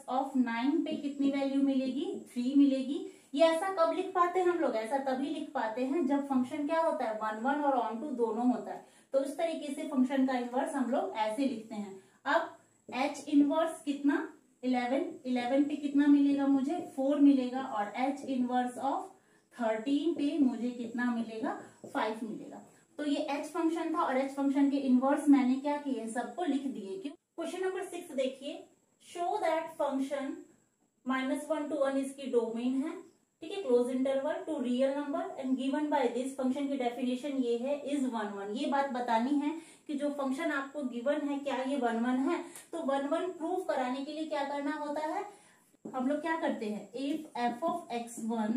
ऑफ 9 पे कितनी वैल्यू मिलेगी, 3 मिलेगी। ये ऐसा कब लिख पाते हैं हम लोग, ऐसा तभी लिख पाते हैं जब फंक्शन क्या होता है, 1 1 और ऑन टू दोनों होता है। तो इस तरीके से फंक्शन का इनवर्स हम लोग ऐसे लिखते हैं। अब h इनवर्स कितना, 11 पे कितना मिलेगा मुझे, 4 मिलेगा, और h इनवर्स ऑफ 13 पे मुझे कितना मिलेगा, 5 मिलेगा। तो ये h फंक्शन था, और h फंक्शन के इनवर्स मैंने क्या किए, सबको लिख दिए। क्यों, क्वेश्चन नंबर 6 देखिए, शो दैट फंक्शन -1 to 1 इसकी डोमेन है, ठीक है, close interval to real number, and given by this, function की डेफिनेशन ये है, इज 1 1। ये बात बतानी है कि जो फंक्शन आपको गिवन है क्या ये 1 1 है। तो 1 1 प्रूव कराने के लिए क्या करना होता है, हम लोग क्या करते हैं, if f of x1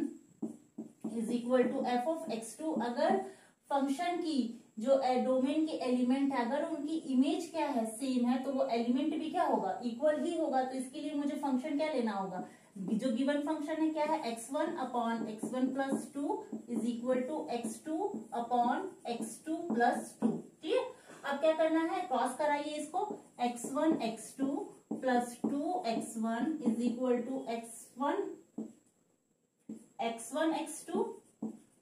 is equal to f of x2, अगर फंक्शन की जो डोमेन के एलिमेंट है अगर उनकी इमेज क्या है, सेम है, तो वो एलिमेंट भी क्या होगा, इक्वल ही होगा। तो इसके लिए मुझे फंक्शन क्या लेना होगा, जो गिवन फंक्शन है क्या है, x1 अपॉन x1 plus 2 is equal to x2 upon x2 plus 2, clear. अब क्या करना है, क्रॉस कराइए इसको, x1 x2 plus 2 x1 is equal to x1 x1 x2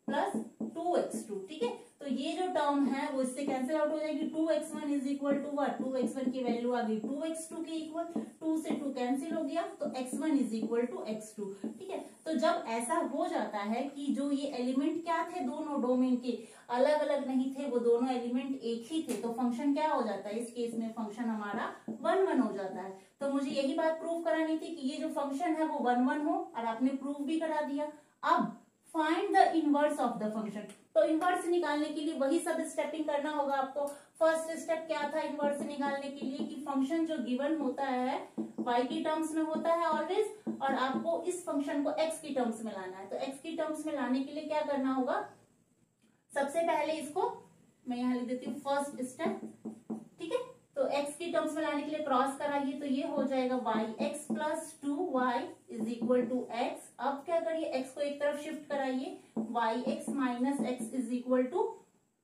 plus 2x2, ठीक है। तो ये जो टर्म है वो इससे कैंसिल आउट हो जाएगी। 2x1 is equal to what, 2x1 की वैल्यू आ गई 2x2 के इक्वल, 2 से 2 कैंसिल हो गया तो x1 is equal to x2, ठीक है। तो जब ऐसा हो जाता है कि जो ये एलिमेंट क्या थे, दोनों डोमेन के अलग अलग नहीं थे, वो दोनों एलिमेंट एक ही थे, तो फंक्शन क्या हो जाता है, इस केस में फंक्शन हमारा 1 1 हो जाता है। तो मुझे यही बात प्रूव करानी थी कि ये जो फंक्शन है वो 1 1 हो, और आपने प्रूव भी करा दिया। अब find the inverse of the function. तो इनवर्स निकालने के लिए वही सब स्टेपिंग करना होगा आपको। फर्स्ट स्टेप क्या था इनवर्स निकालने के लिए, कि फंक्शन जो गिवन होता है y की टर्म्स में होता है ऑलवेज, और आपको इस फंक्शन को x की टर्म्स में लाना है। तो x की टर्म्स में लाने के लिए क्या करना होगा, सबसे पहले इसको मैं यहाँ लिख देती हूँ फर्स्ट स्टेप, ठीक है। तो x की टर्म्स में लाने के लिए क्रॉस कराइए, तो ये हो जाएगा yx plus 2y is equal to x। अब क्या करिए, x को एक तरफ शिफ्ट कराइए, yx minus x is equal to,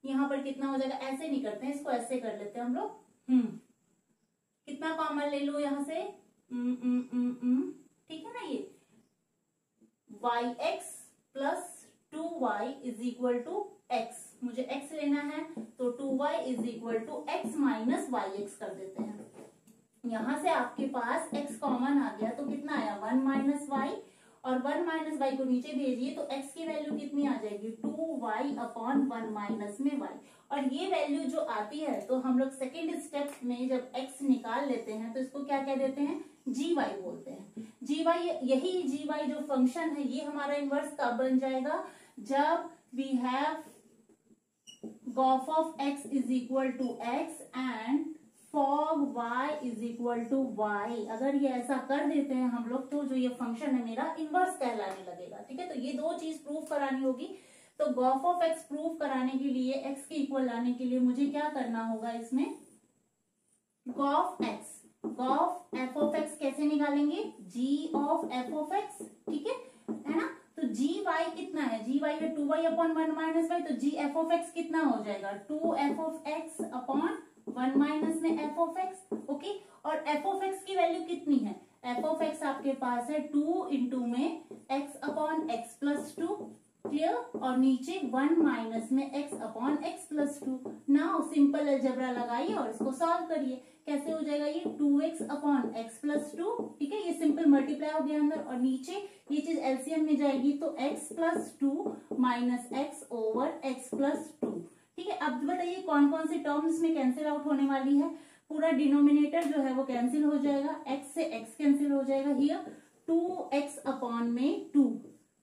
यहाँ पर कितना हो जाएगा, ऐसे नहीं करते हैं इसको, ऐसे कर लेते हैं हम लोग। कितना कॉमन ले लो यहाँ से, ठीक है ना। ये yx plus 2y is equal to x, मुझे x लेना है, तो 2y is equal to x minus yx कर देते हैं। यहां से आपके पास x कॉमन आ गया, तो कितना आया 1 माइनस y, और 1 माइनस वाई को नीचे भेजिए तो x की वैल्यू कितनी आ जाएगी, 2y अपॉन 1 माइनस में y। और ये वैल्यू जो आती है, तो हम लोग सेकेंड स्टेप में जब x निकाल लेते हैं तो इसको क्या कह देते हैं, gy बोलते हैं। gy, यही gy जो फंक्शन है ये हमारा इनवर्स कब बन जाएगा, जब we have gf of x is equal to x and fog y is equal to y। अगर ये ऐसा कर देते हैं हम लोग, तो जो ये फंक्शन है मेरा इनवर्स कहलाने लगेगा, ठीक है। तो ये दो चीज प्रूव करानी होगी। तो gf of x प्रूव कराने के लिए, x के इक्वल लाने के लिए मुझे क्या करना होगा, इसमें gf f of x कैसे निकालेंगे, g of f of x, ठीक है ना। तो जी वाई कितना है, जी वाई है 2y अपॉन 1 माइनस वाई, तो जी एफ ऑफ एक्स कितना हो जाएगा, 2f of x upon 1 minus में f ऑफ एक्स, ओके। और f ऑफ एक्स की वैल्यू कितनी है, f ऑफ एक्स आपके पास है 2 इंटू में x upon x plus 2, clear, और नीचे 1 माइनस में x upon x plus 2। Now simple algebra लगाइए और इसको सॉल्व करिए। कैसे हो जाएगा ये, 2x अपॉन एक्स प्लस 2, ठीक है, ये सिंपल मल्टीप्लाई हो गया अंदर, और नीचे ये चीज एलसीएम में जाएगी तो x plus 2 minus x over x plus 2, ठीक है। अब बताइए कौन कौन सी टर्म्स में कैंसिल आउट होने वाली है, पूरा डिनोमिनेटर जो है वो कैंसिल हो जाएगा, x से x कैंसिल हो जाएगा, हियर 2x अपॉन में 2,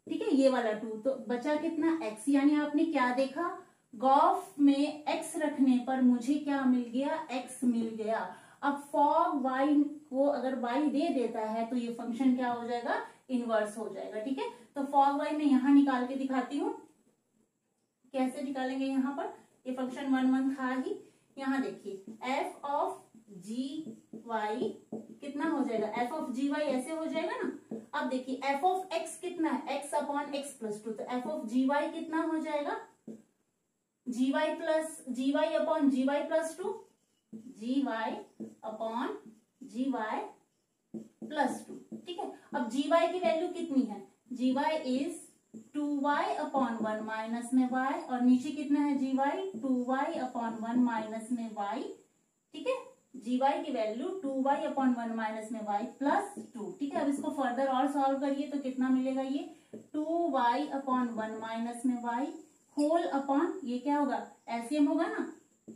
ठीक है, ये वाला 2, तो बचा कितना x। यानी आपने क्या देखा, गॉफ में x रखने पर मुझे क्या मिल गया, x मिल गया। अब फॉग y को अगर y दे देता है तो ये फंक्शन क्या हो जाएगा, इनवर्स हो जाएगा, ठीक है। तो फॉग y मैं यहां निकाल के दिखाती हूँ, कैसे निकालेंगे। यहाँ पर ये फंक्शन 1 1 था ही, यहाँ देखिए f ऑफ जी वाई कितना हो जाएगा, f ऑफ जी वाई ऐसे हो जाएगा ना। अब देखिए f ऑफ x कितना है, x अपॉन एक्स प्लस 2, तो f ऑफ जी वाई कितना हो जाएगा, जी वाई प्लस जी वाई अपॉन जी वाई प्लस 2, जी वाई अपॉन जी वाई प्लस 2, ठीक है। अब जी वाई की वैल्यू कितनी है, g y is 2y upon 1 minus में y, और नीचे कितना है g y, 2y upon 1 minus में y, ठीक है। जी वाई की वैल्यू 2y अपॉन 1 माइनस में y प्लस 2, ठीक है। अब इसको फर्दर और सॉल्व करिए तो कितना मिलेगा, ये 2y अपॉन 1 माइनस में y होल अपॉन, ये क्या होगा, एलसीएम होगा ना,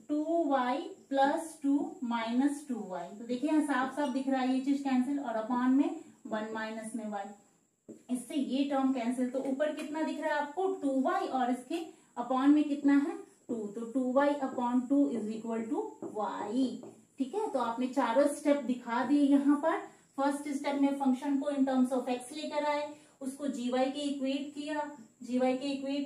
2y प्लस 2 माइनस 2y। तो देखिए यहाँ साफ साफ दिख रहा है ये चीज कैंसिल, और अपॉन में 1 माइनस में y, इससे ये टर्म कैंसिल। तो ऊपर कितना दिख रहा है आपको, 2y, और इसके अपॉन में कितना है 2, तो 2y upon 2 is equal to y, ठीक है। तो आपने चारों स्टेप दिखा दिए यहाँ पर। फर्स्ट स्टेप में फंक्शन को इन टर्म्स ऑफ x लेकर आए, उसको gy के इक्वेट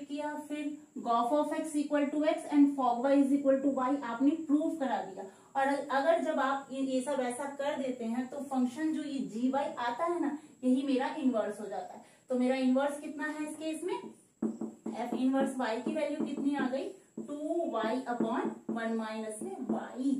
किया, फिर gof of x equal to x and fog y is equal to y आपने प्रूव करा दिया। और अगर जब आप ये सब ऐसा कर देते हैं तो फंक्शन जो ये gy आता है ना, यही मेरा इनवर्स हो जाता है। तो मेरा इनवर्स कितना है इस केस में, f इनवर्स y की वैल्यू कितनी आ गई, 2y अपॉन 1 माइनस में y,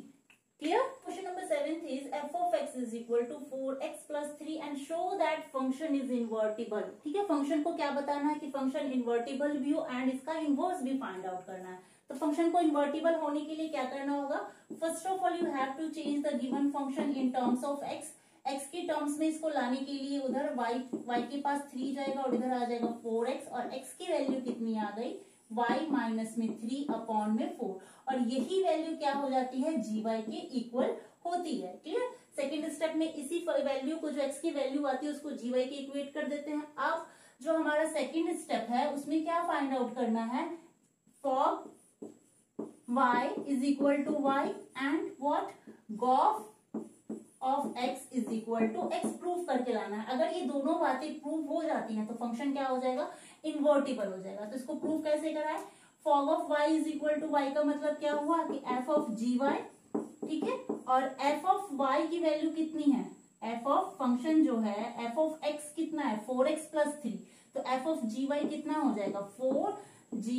Clear? Question number 7 is f of x is equal to 4x plus 3 and show that function is invertible. ठीक है, फंक्शन को क्या बताना है कि फंक्शन इन्वर्टिबल भी हो एंड इसका इनवर्स भी फाइंड आउट करना है। तो फंक्शन को इन्वर्टिबल होने के लिए क्या करना होगा? First of all you have to change the given function in terms of x. X की टर्म्स में इसको लाने के लिए उधर y के पास 3 जाएगा और इधर आ जाएगा 4x और x की वैल्यू कितनी आ गई? y माइनस में 3 अपॉन में 4 और यही वैल्यू क्या हो जाती है? gy के इक्वल होती है। क्लियर? सेकेंड स्टेप में इसी वैल्यू को जो x की वैल्यू आती है उसको gy के इक्वेट कर देते हैं। अब जो हमारा सेकेंड स्टेप है उसमें क्या फाइंड आउट करना है? Fog y is equal to y and what? gof of x is equal to x prove करके लाना है। अगर ये दोनों बातें प्रूव हो जाती हैं तो फंक्शन क्या हो जाएगा? इन्वर्टिबल हो जाएगा। तो इसको प्रूव कैसे कराए? fog of y is equal to y का मतलब क्या हुआ कि f of gy, ठीक है, और f of y की वैल्यू कितनी है? f of फंक्शन जो है f of x कितना है? 4x plus 3, तो f of gy कितना हो जाएगा? 4gy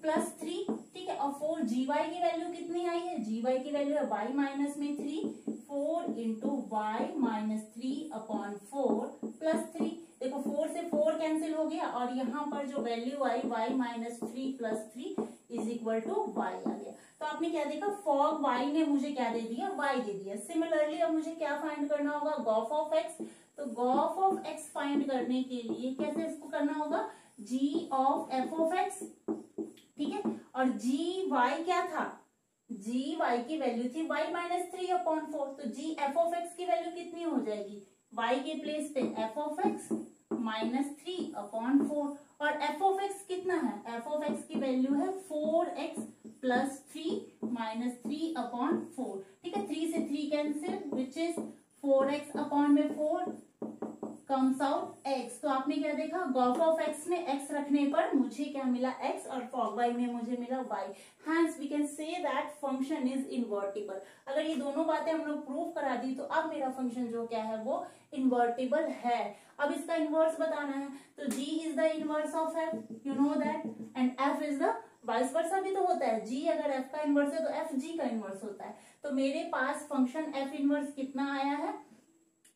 प्लस 3, ठीक है, और 4gy की वैल्यू कितनी आई है? gy की वैल्यू है y माइनस में 3, 4 into y minus 3 upon 4 plus 3। देखो 4 से 4 कैंसिल हो गया और यहाँ पर जो वैल्यू आई y minus 3 plus 3 is equal to y आ गया। तो आपने क्या देखा? फॉग y ने मुझे क्या दे दिया? y दे दिया। सिमिलरली अब मुझे क्या फाइंड करना होगा? Gauff of x। तो गॉफ ऑफ x फाइंड करने के लिए कैसे इसको करना होगा? g of f of x, ठीक है, और gy क्या था? gy की वैल्यू थी y माइनस 3 अपॉन 4, तो g f ऑफ x की वैल्यू कितनी हो जाएगी? y के प्लेस पे f of x minus 3 upon 4 और f ऑफ x कितना है? f ऑफ x की वैल्यू है 4x प्लस 3 माइनस 3 अपॉन 4, ठीक है, 3 से 3 cancel which is 4x upon में 4 कम्स आउट x। तो आपने क्या देखा? गॉफ ऑफ x में x रखने पर मुझे क्या मिला? x और फॉग y में मुझे मिला y। Hence we can say that function is invertible। अगर ये दोनों बातें हम लोग प्रूव करा दी तो अब मेरा फंक्शन जो क्या है वो इन्वर्टिबल है। अब इसका इनवर्स बताना है तो g is the inverse of f, you know that, and f is the vice versa भी तो होता है। g अगर f का इनवर्स है तो f g का इनवर्स होता है। तो मेरे पास फंक्शन f इनवर्स कितना आया है?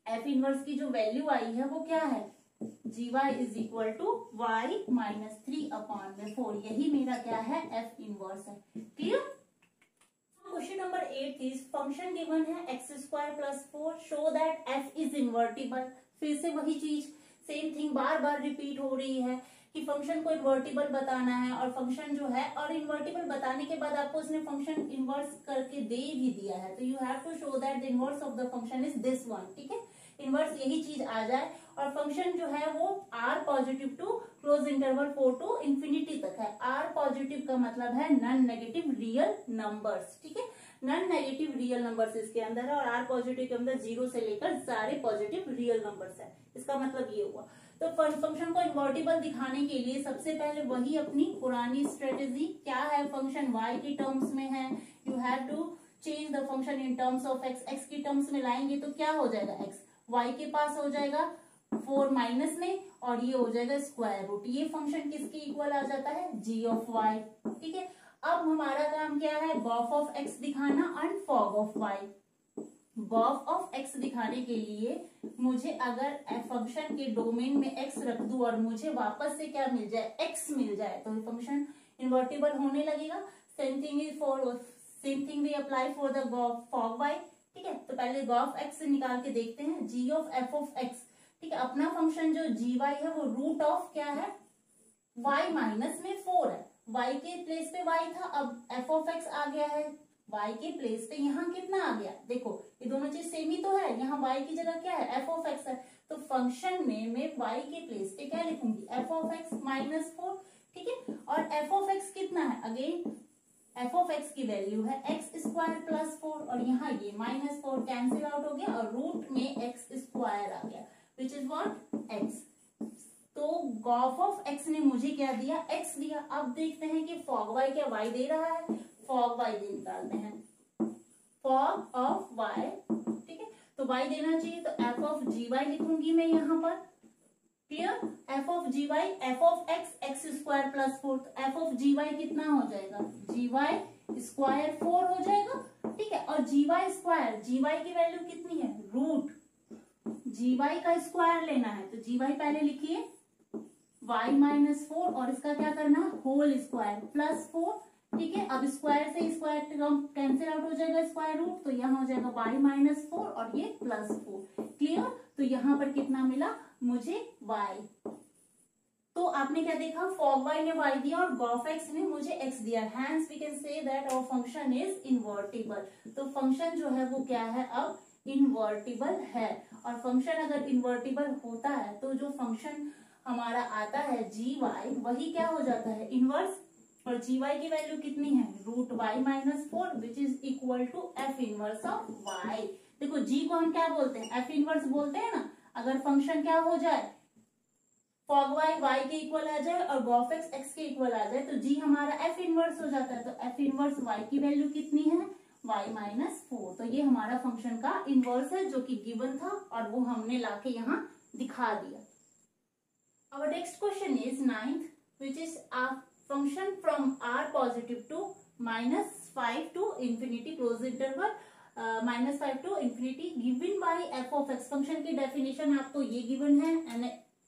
f इनवर्स की जो वैल्यू आई है वो क्या है? gy is equal to y minus 3 upon में 4, यही मेरा क्या है? f इनवर्स है। Clear? Question number 8 is function given है x square plus 4, show that f is invertible. फिर से वही चीज, सेम थिंग बार बार रिपीट हो रही है कि फंक्शन को इन्वर्टिबल बताना है और फंक्शन जो है, और इन्वर्टिबल बताने के बाद आपको उसने फंक्शन इन्वर्स करके दे भी दिया है। तो you have to show that the inverse of the function is this one, ठीक है, इनवर्स यही चीज आ जाए और फंक्शन जो है वो r positive to close interval 4 to infinity तक है। r पॉजिटिव का मतलब है नॉन नेगेटिव रियल नंबर्स, ठीक है, नॉन नेगेटिव रियल नंबर्स इसके अंदर है और r पॉजिटिव के अंदर 0 से लेकर सारे पॉजिटिव रियल नंबर्स है। इसका मतलब ये हुआ। तो फंक्शन को इन्वर्टिबल दिखाने के लिए सबसे पहले वही अपनी पुरानी स्ट्रेटेजी क्या है? फंक्शन y की टर्म्स में है, you have to change the function in terms of x। x की टर्म्स में लाएंगे तो क्या हो जाएगा? x y के पास हो जाएगा 4 माइनस में और ये हो जाएगा स्क्वायर रूट। ये फंक्शन किसके इक्वल आ जाता है? g ऑफ y, ठीक है। अब हमारा काम क्या है? गॉफ ऑफ x दिखाना and fog of y। Gauff of x दिखाने के लिए मुझे अगर फंक्शन के डोमेन में x रख दूं और मुझे वापस से क्या मिल जाए? x मिल जाए तो ये फंक्शन इन्वर्टिबल होने लगेगा। Same thing we apply for the fog y, ठीक है। तो पहले गॉफ x से निकाल के देखते हैं। g of f of x, ठीक है, अपना फंक्शन जो gy है वो रूट ऑफ क्या है? y माइनस में 4 है। y के प्लेस पे y था, अब f ऑफ x आ गया है y के प्लेस पे। यहाँ कितना आ गया? देखो ये दोनों चीज सेम ही तो है, यहाँ y की जगह क्या है? f ऑफ x है। तो फंक्शन में मैं y के प्लेस पे क्या लिखूंगी? f ऑफ x माइनस 4, ठीक है, और f ऑफ x कितना है? अगेन f ऑफ x की वैल्यू है x स्क्वायर प्लस 4 और यहाँ ये माइनस 4 कैंसिल आउट हो गया और रूट में x स्क्वायर आ गया विच इज व्हाट? x। तो गॉफ ऑफ x ने मुझे क्या दिया? x दिया। अब देखते हैं कि फॉग y क्या y दे रहा है? फॉग y दे निकालते हैं। फॉग ऑफ y, ठीक है, तो y देना चाहिए तो f ऑफ gy लिखूंगी मैं यहाँ पर। Clear? f of gy, f of x x square plus 4, तो f ऑफ gy कितना हो जाएगा? gy स्क्वायर 4 हो जाएगा, ठीक है। और जीवाई स्क्वायर, जीवाई की वैल्यू कितनी है, रूट जीवाई का स्क्वायर लेना है, तो जीवाई पहले लिखिए y माइनस 4 और इसका क्या करना है, होल स्क्वायर प्लस 4, ठीक है। अब स्क्वायर से स्क्वायर कैंसिल आउट हो जाएगा स्क्वायर रूट, तो यहाँ हो जाएगा y माइनस 4 और ये प्लस 4, क्लियर। तो यहाँ पर कितना मिला मुझे y। तो आपने क्या देखा, फॉग y ने y दिया और गॉफ x ने मुझे x दिया, hence we can say that our function is invertible. तो फंक्शन जो है वो क्या है, अब इनवर्टिबल है। और फंक्शन अगर इनवर्टिबल होता है तो जो फंक्शन हमारा आता है जी वाई, वही क्या हो जाता है, इनवर्स। और जी वाई की वैल्यू कितनी है, root Y minus 4 which is equal to f inverse of Y. देखो जी को हम क्या बोलते हैं, एफ इनवर्स बोलते हैं ना। अगर फंक्शन क्या हो जाए, फॉग वाई वाई के इक्वल आ जाए और गॉफ एक्स एक्स के इक्वल आ जाए, तो जी हमारा एफ इनवर्स हो जाता है। तो एफ इनवर्स वाई की वैल्यू कितनी है, y माइनस 4। तो ये हमारा फंक्शन का इनवर्स है जो कि गिवन था और वो हमने लाके यहाँ दिखा दिया। Our next question is 9th, which is a function from r positive to minus 5 to infinity close interval minus 5 to infinity given by f of x। Function की डेफिनेशन आपको ये गिवन है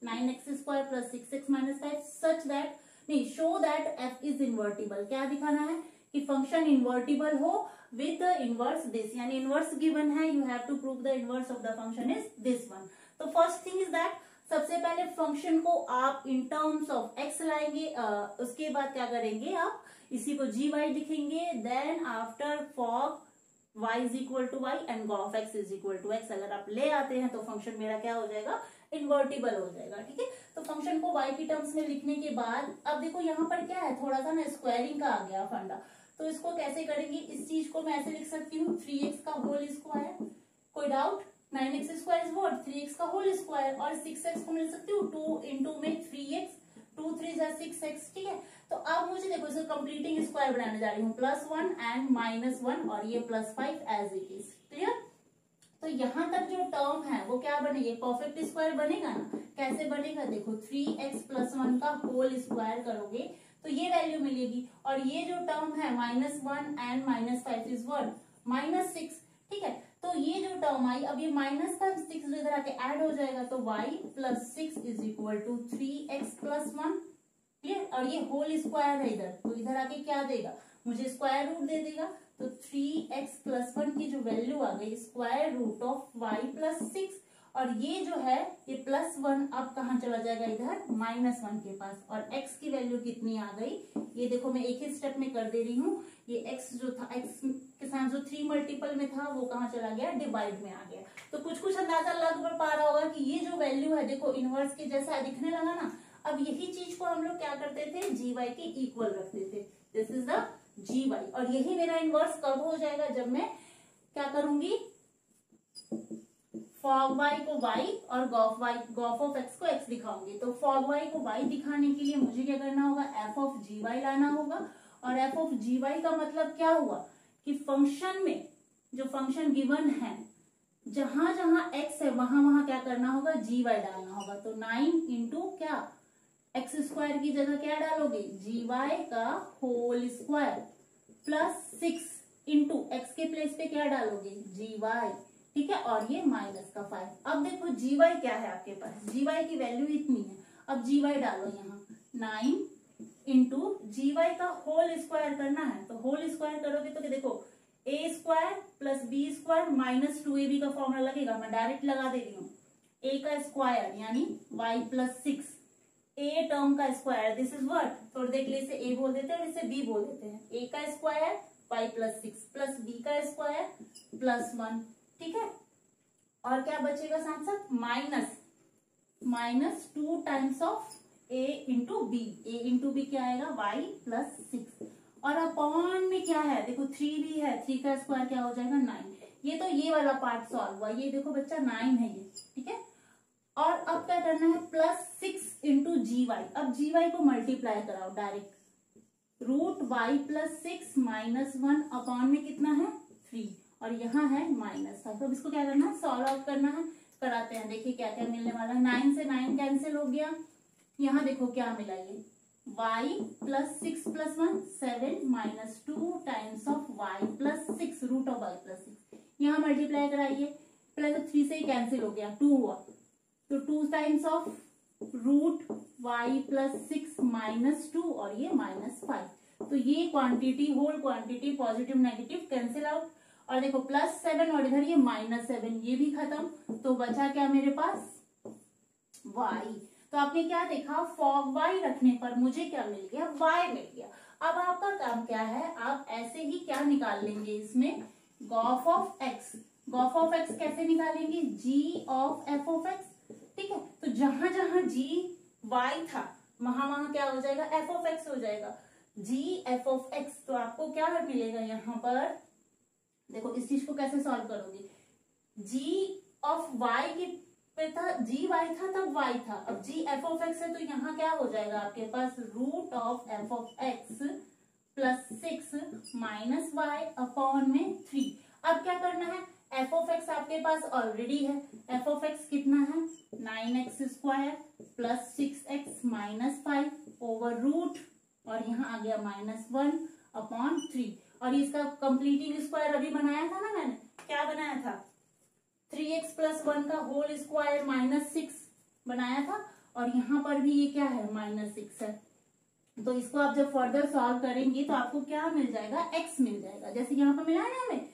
9x square plus 6x minus 5 such that, नहीं, show that f is invertible. क्या दिखाना है कि function invertible हो विद द इनवर्स दिस, यानी इनवर्स गिवन है, you have to prove the inverse of the function is this one. तो first thing is that, सबसे पहले फंक्शन को आप इन टर्म्स ऑफ एक्स लाएंगे, उसके बाद क्या करेंगे, आप इसी को जी वाई लिखेंगे, then after fog y is equal to y and gof x is equal to x। अगर आप ले आते हैं तो फंक्शन मेरा क्या हो जाएगा, इन्वर्टिबल हो जाएगा, ठीक है। तो फंक्शन को y की टर्म्स में लिखने के बाद अब देखो यहाँ पर क्या है, थोड़ा सा ना स्क्वायरिंग का आ गया फंडा। तो इसको कैसे करेंगे, इस चीज को मैं ऐसे लिख सकती हूँ 3x का होल स्क्वायर, कोई doubt, 9x square is what, 3x का होल स्क्वायर, और 6x को मिल सकती हूँ 2 इंटू में 3x, 2 3 6x, ठीक है। तो अब मुझे देखो इसको कंप्लीटिंग स्क्वायर बनाने जा रही हूँ, +1 एंड -1 और ये +5 एज इट इज, क्लियर। तो यहाँ तक जो टर्म है वो क्या बनेगी, परफेक्ट स्क्वायर बनेगा ना। कैसे बनेगा, देखो 3x + 1 का होल स्क्वायर करोगे तो ये वैल्यू मिलेगी, और ये जो टर्म है -1 एंड -5 इज व्हाट, -6, ठीक है। तो ये जो टर्म आई, अब ये माइनस का 6 जो इधर आके ऐड हो जाएगा, तो y + 6 is equal to 3x + 1, clear. और ये होल स्क्वायर है इधर, तो इधर आके क्या देगा, मुझे स्क्वायर रूट दे देगा। तो 3x + 1 की जो वैल्यू आ गई, स्क्वायर रूट ऑफ y + 6, और ये जो है ये +1 अब कहाँ चला जाएगा, इधर -1 के पास। और x की वैल्यू कितनी आ गई, ये देखो मैं एक ही स्टेप में कर दे रही हूँ। ये x जो था, x के साथ जो 3 मल्टीपल में था वो कहाँ चला गया, डिवाइड में आ गया। तो कुछ कुछ अंदाजा लग पा रहा होगा कि ये जो वैल्यू है देखो इनवर्स के जैसा दिखने लगा ना। अब यही चीज को हम लोग क्या करते थे, जी वाई के इक्वल रखते थे, this is the g y. और यही मेरा इनवर्स कब हो जाएगा, जब मैं क्या करूंगी, फॉग वाई को y और गॉफ ऑफ x को x दिखाऊंगी। तो फॉग y को y दिखाने के लिए मुझे क्या करना होगा, f ऑफ जी वाई लाना होगा। और f ऑफ जी वाई का मतलब क्या हुआ कि फंक्शन में जो फंक्शन गिवन है, जहां जहां x है वहां वहां क्या करना होगा, जी वाई डालना होगा। तो 9 इंटू क्या, एक्स स्क्वायर की जगह क्या डालोगे, जी वाई का whole square plus 6 into x के प्लेस पे क्या डालोगे, जी वाई, ठीक है। और ये -5। अब देखो जी वाई क्या है आपके पास, जी वाई की वैल्यू इतनी है। अब जी वाई डालो यहाँ, 9 इंटू जी वाई का होल स्क्वायर करना है। तो होल स्क्वायर करोगे तो देखो a square plus b square -2ab का फॉर्मूला लगेगा, मैं डायरेक्ट लगा दे रही हूँ। a का स्क्वायर यानी y + 6, a टर्म का स्क्वायर, दिस इज व्हाट, थोड़ी देर के लिए इसे a बोल देते हैं और इसे b बोल देते हैं। a का स्क्वायर y + 6 प्लस b का स्क्वायर +1, ठीक है। और क्या बचेगा साथ साथ, -2 times of a into b, a into b क्या आएगा, y + 6, और अपॉन में क्या है, देखो 3 भी है, 3 का स्क्वायर क्या हो जाएगा, 9। ये तो ये वाला पार्ट सॉल्व हुआ, ये देखो बच्चा 9 है ये, ठीक है। और अब क्या करना है, +6 इंटू जी वाई। अब जी वाई को मल्टीप्लाई कराओ डायरेक्ट, रूट y + 6 -1 अपॉन में कितना है, 3, और यहाँ है -5। अब इसको क्या करना है, सॉल्व आउट करना है, कराते हैं। देखिए क्या क्या मिलने वाला है, 9 से 9 कैंसिल हो गया, यहाँ देखो क्या मिला, ये y + 6 + 1 7 -2 टाइम्स कैंसिल हो गया, 2 हुआ, तो 2 times of root y plus 6 minus 2 और ये माइनस 5, तो ये quantity whole quantity positive negative cancel out, और देखो प्लस 7 और इधर ये माइनस 7, ये भी खत्म, तो बचा क्या मेरे पास y। तो आपने क्या देखा, फॉग y रखने पर मुझे क्या मिल गया, y मिल गया। अब आपका काम क्या है, आप ऐसे ही क्या निकाल लेंगे इसमें, Gauff of x। Gauff of x कैसे निकालेंगे, g of f of x, ठीक है। तो जहां जहां g y था वहां वहां क्या हो जाएगा, f ऑफ x हो जाएगा, g f ऑफ x। तो आपको क्या मिलेगा यहाँ पर, देखो इस चीज को कैसे सॉल्व करोगे, g ऑफ y के पे था, g y था तब y था, अब g f ऑफ x है, तो यहाँ क्या हो जाएगा आपके पास, root of f of x plus 6 minus y upon में 3। अब क्या करना है, f ऑफ x आपके पास ऑलरेडी है, f ऑफ x कितना है 9x square plus 6x minus 5 over root, और यहाँ आ गया माइनस 1 अपॉन 3, और इसका कंप्लीटिंग स्क्वायर अभी बनाया था ना मैंने, क्या बनाया था, 3x प्लस 1 का होल स्क्वायर माइनस 6 बनाया था, और यहाँ पर भी ये क्या है माइनस 6 है। तो इसको आप जब फर्दर सॉल्व करेंगे तो आपको क्या मिल जाएगा, x मिल जाएगा। जैसे यहाँ पर मिला है ना हमें,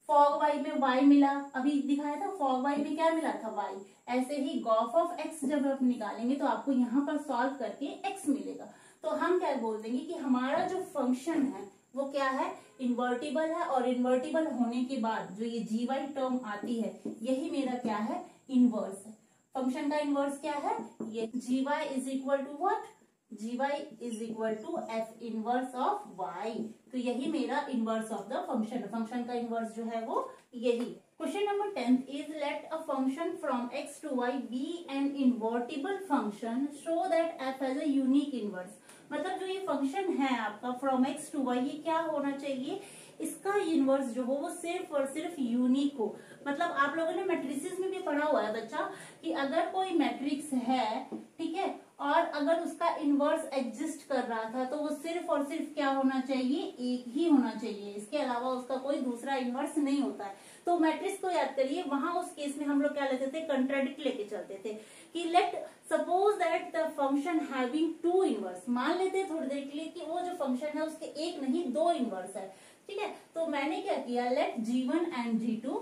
फॉग y में y मिला, अभी दिखाया था फॉग y में क्या मिला था y, ऐसे ही गॉफ ऑफ x जब आप निकालेंगे तो आपको यहाँ पर सॉल्व करके x मिलेगा। तो हम क्या बोल देंगे कि हमारा जो फंक्शन है वो क्या है, इन्वर्टिबल है, और इन्वर्टिबल होने के बाद जो ये जी वाई टर्म आती है यही मेरा क्या है, इनवर्स है। फंक्शन का इनवर्स क्या है, ये g y is equal to what, g y is equal to f inverse of y. तो यही मेरा inverse of the function, function का इनवर्स जो है वो यही। Question number 10 is let a function from x to y be an invertible function show that f has a unique inverse. मतलब जो ये फंक्शन है आपका फ्रॉम x टू y, ये क्या होना चाहिए, इसका इनवर्स जो हो वो सिर्फ और सिर्फ यूनिक हो। मतलब आप लोगों ने मैट्रिसेस में भी पढ़ा हुआ है बच्चा कि अगर कोई मैट्रिक्स है, ठीक है, और अगर उसका इनवर्स एग्जिस्ट कर रहा था तो वो सिर्फ और सिर्फ क्या होना चाहिए, एक ही होना चाहिए, इसके अलावा उसका कोई दूसरा इनवर्स नहीं होता है। तो मैट्रिक्स को याद करिए, वहां उस केस में हम लोग क्या लेते थे, कंट्राडिक्ट लेके चलते थे कि let suppose that the function having two inverse. मान लेते हैं थोड़ी देर के लिए कि वो जो फंक्शन है उसके एक नहीं दो इनवर्स है, ठीक है। तो मैंने क्या किया, let g1 and g2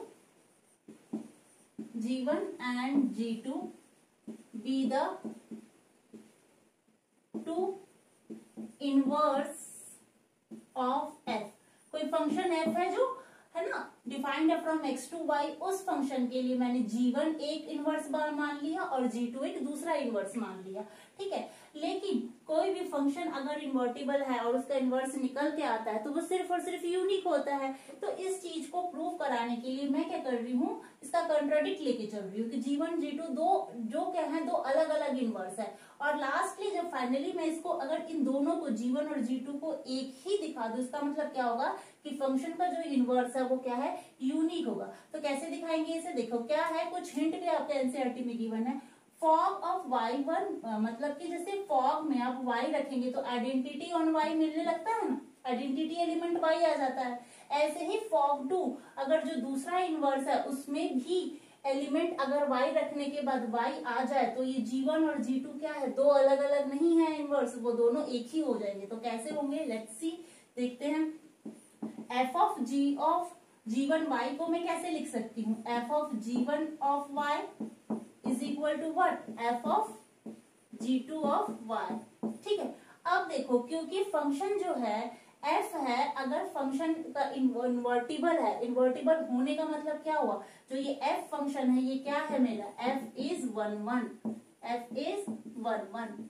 be the two inverse of f। कोई फंक्शन f है जो है ना डिफाइंड है फ्रॉम x टू y, उस फंक्शन के लिए मैंने g1 एक इनवर्स मान लिया और g2 एक दूसरा इनवर्स मान लिया, ठीक है। लेकिन कोई भी फंक्शन अगर इन्वर्टिबल है और उसका इनवर्स निकल के आता है तो वो सिर्फ और सिर्फ यूनिक होता है। तो इस चीज को प्रूव कराने के लिए मैं क्या कर रही हूँ, इसका कंट्राडिक्ट लेके चल रही हूँ कि g1 g2 दो जो क्या है, दो अलग अलग इनवर्स है। और लास्टली जब फाइनली मैं इसको अगर इन दोनों को g1 और g2 को एक ही दिखा दूं, इसका मतलब क्या होगा कि फंक्शन का जो इनवर्स है वो क्या है, यूनिक होगा। तो कैसे दिखाएंगे इसे, देखो क्या है, कुछ हिंट भी आपके एनसीईआरटी में गिवन है। फॉग ऑफ y1 मतलब कि जैसे फॉग में आप y रखेंगे तो आइडेंटिटी ऑन y मिलने लगता है ना, आइडेंटिटी एलिमेंट y आ जाता है। ऐसे ही फॉग 2 अगर जो दूसरा इनवर्स है उसमें भी एलिमेंट अगर y रखने के बाद y आ जाए तो ये g1 और g2 क्या है, दो अलग अलग नहीं है इनवर्स, वो दोनों एक ही हो जाएंगे। तो कैसे होंगे, लेट्स सी, देखते हैं। f ऑफ g1 y को मैं कैसे लिख सकती हूँ, f of g1 of y is equal to what, f of g2 of y, ठीक है। अब देखो क्योंकि फंक्शन जो है f है, अगर फंक्शन का इन्वर्टिबल है, इन्वर्टिबल होने का मतलब क्या हुआ, जो ये f फंक्शन है ये क्या है मेरा, f इज 1 1,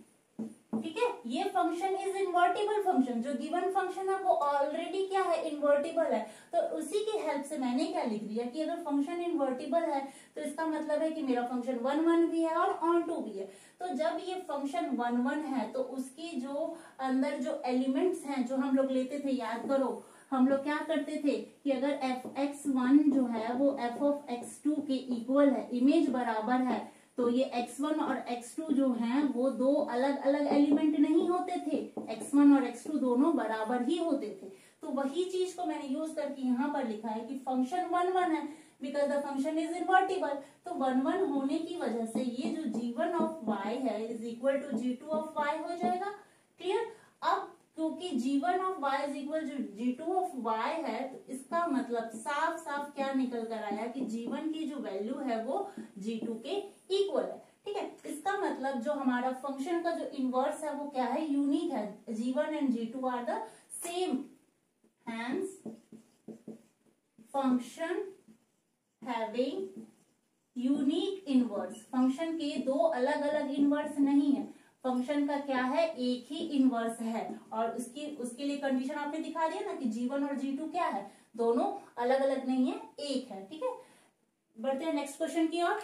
ठीक है। ये फंक्शन इज इन्वर्टिबल फंक्शन, जो गिवन फंक्शन है वो ऑलरेडी क्या है, इन्वर्टिबल है। तो उसी की हेल्प से मैंने क्या लिख दिया कि अगर फंक्शन इन्वर्टिबल है तो इसका मतलब है कि मेरा फंक्शन 1 1 भी है और ऑन टू भी है। तो जब ये फंक्शन 1 1 है तो उसकी जो अंदर जो एलिमेंट्स हैं जो हम लोग लेते थे, याद करो हम लोग क्या करते थे कि अगर fx1 जो है वो f ऑफ x2 के इक्वल है, इमेज बराबर है, तो ये x1 और x2 जो हैं वो दो अलग अलग एलिमेंट नहीं होते थे, x1 और x2 दोनों बराबर ही होते थे। तो वही चीज को मैंने यूज करके यहाँ पर लिखा है कि फंक्शन 1 1 है, because the function is invertible. तो 1 1 होने की वजह से ये जो g1 ऑफ y है is equal to g2 of y हो जाएगा। क्लियर। अब क्योंकि g1 of y is equal to g2 of y है, तो इसका मतलब साफ साफ क्या निकल कर आया कि g1 की जो वैल्यू है वो g2 के इक्वल है। ठीक है, इसका मतलब जो हमारा फंक्शन का जो इनवर्स है वो क्या है, यूनिक है। g1 and g2 are the same, hence function having unique inverse. Function के दो अलग अलग इनवर्स नहीं है, फंक्शन का क्या है, एक ही इनवर्स है। और उसके लिए कंडीशन आपने दिखा दिया ना कि g1 और g2 क्या है, दोनों अलग अलग नहीं है, एक है। ठीक है, बढ़ते हैं नेक्स्ट क्वेश्चन की ओर।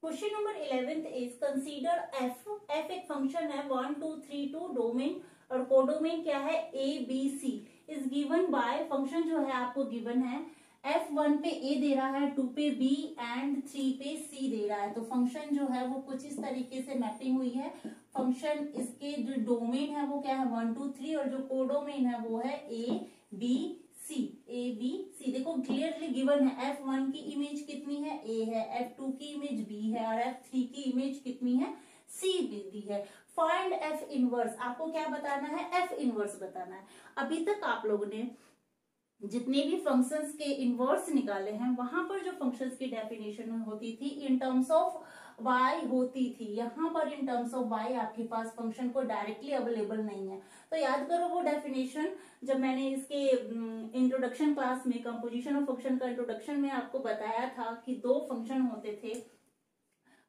Question number 11 is consider f एक फंक्शन है 1 2 3 2 डोमेन और कोडोमेन क्या है a b c is given by, function जो है आपको गिवन है f1 पे a दे रहा है, 2 पे b एंड 3 पे c दे रहा है। तो फंक्शन जो है वो कुछ इस तरीके से मैपिंग हुई है। फंक्शन इसके जो डोमेन है वो क्या है 1 2 3 और जो कोडोमेन है वो है a b c। a b c देखो क्लियरली गिवन है। f1 की इमेज कितनी है, a है, f2 की इमेज b है और f3 की इमेज कितनी है, c दी है। फाइंड f इनवर्स, आपको क्या बताना है, f इनवर्स बताना है। अभी तक आप लोगों ने जितने भी फंक्शंस के इनवर्स निकाले हैं वहां पर जो फंक्शंस की डेफिनेशन होती थी इन टर्म्स ऑफ y होती थी, यहाँ पर इन टर्म्स ऑफ y आपके पास फंक्शन को डायरेक्टली अवेलेबल नहीं है। तो याद करो वो डेफिनेशन जब मैंने इसके इंट्रोडक्शन क्लास में कंपोजिशन ऑफ फंक्शन का इंट्रोडक्शन में आपको बताया था कि दो फंक्शन होते थे।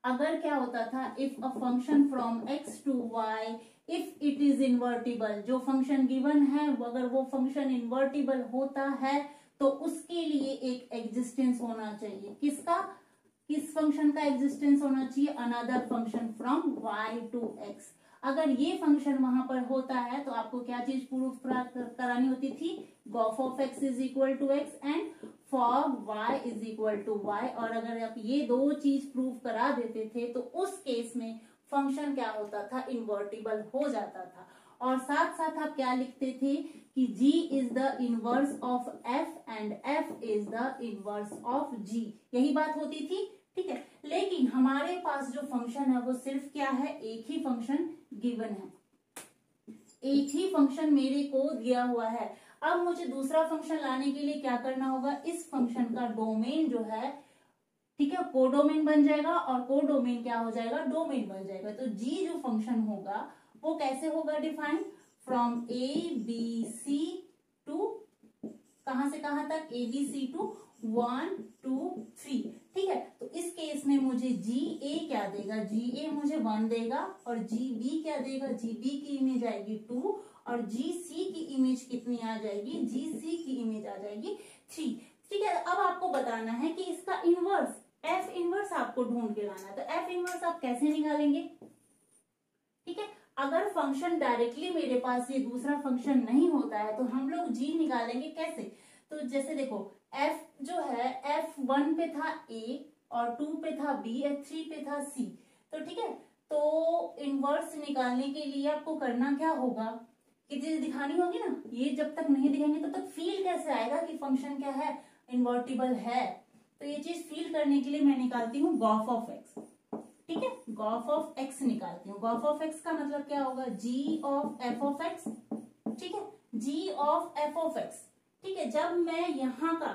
अगर क्या होता था, if a function from x to y if it is invertible, जो फंक्शन गिवन है अगर वो फंक्शन इन्वर्टिबल होता है तो उसके लिए एक एग्जिस्टेंस होना चाहिए। किसका, किस फंक्शन का एग्जिस्टेंस होना चाहिए, another function from y to x। अगर ये फंक्शन वहां पर होता है तो आपको क्या चीज प्रूफ करानी होती थी, gof of x is equal to x and for y is equal to y। और अगर आप ये दो चीज प्रूफ करा देते थे तो उस केस में फंक्शन क्या होता था, इन्वर्टिबल हो जाता था। और साथ साथ आप क्या लिखते थे कि g is the inverse of f and f is the inverse of g, यही बात होती थी। ठीक है, लेकिन हमारे पास जो फंक्शन है वो सिर्फ क्या है, एक ही फंक्शन गिवन है, एक ही फंक्शन मेरे को दिया हुआ है। अब मुझे दूसरा फंक्शन लाने के लिए क्या करना होगा, इस फंक्शन का डोमेन जो है, ठीक है, कोडोमेन बन जाएगा और कोडोमेन क्या हो जाएगा, डोमेन बन जाएगा। तो g जो फंक्शन होगा वो कैसे होगा define, from a b c to कहां से कहां तक, a b c टू 1 2 3। ठीक है, तो इस केस में मुझे GA क्या देगा, GA मुझे 1 देगा और GB क्या देगा, GB की इमेज आएगी 2 और GC की इमेज कितनी आ जाएगी, GC की इमेज आ जाएगी 3। ठीक है, अब आपको बताना है कि इसका इनवर्स F इनवर्स आपको ढूंढ के लाना है। तो F इनवर्स आप कैसे निकालेंगे, ठीक है, अगर फंक्शन डायरेक्टली मेरे पास ये दूसरा फंक्शन नहीं होता है तो हम लोग G निकालेंगे कैसे। तो जैसे देखो f जो है f1 पे था a और 2 पे था b और 3 पे था c। तो ठीक है, तो इनवर्स निकालने के लिए आपको करना क्या होगा, कि चीज दिखानी होगी ना, ये जब तक नहीं दिखाएंगे तब तक फील कैसे आएगा कि फंक्शन क्या है, इन्वर्टिबल है। तो ये चीज फील करने के लिए मैं निकालती हूँ गॉफ ऑफ एक्स। ठीक है, गॉफ ऑफ एक्स निकालती हूँ। गॉफ ऑफ एक्स का मतलब क्या होगा, g of f of x। ठीक है, g of f of x। ठीक है, जब मैं यहाँ का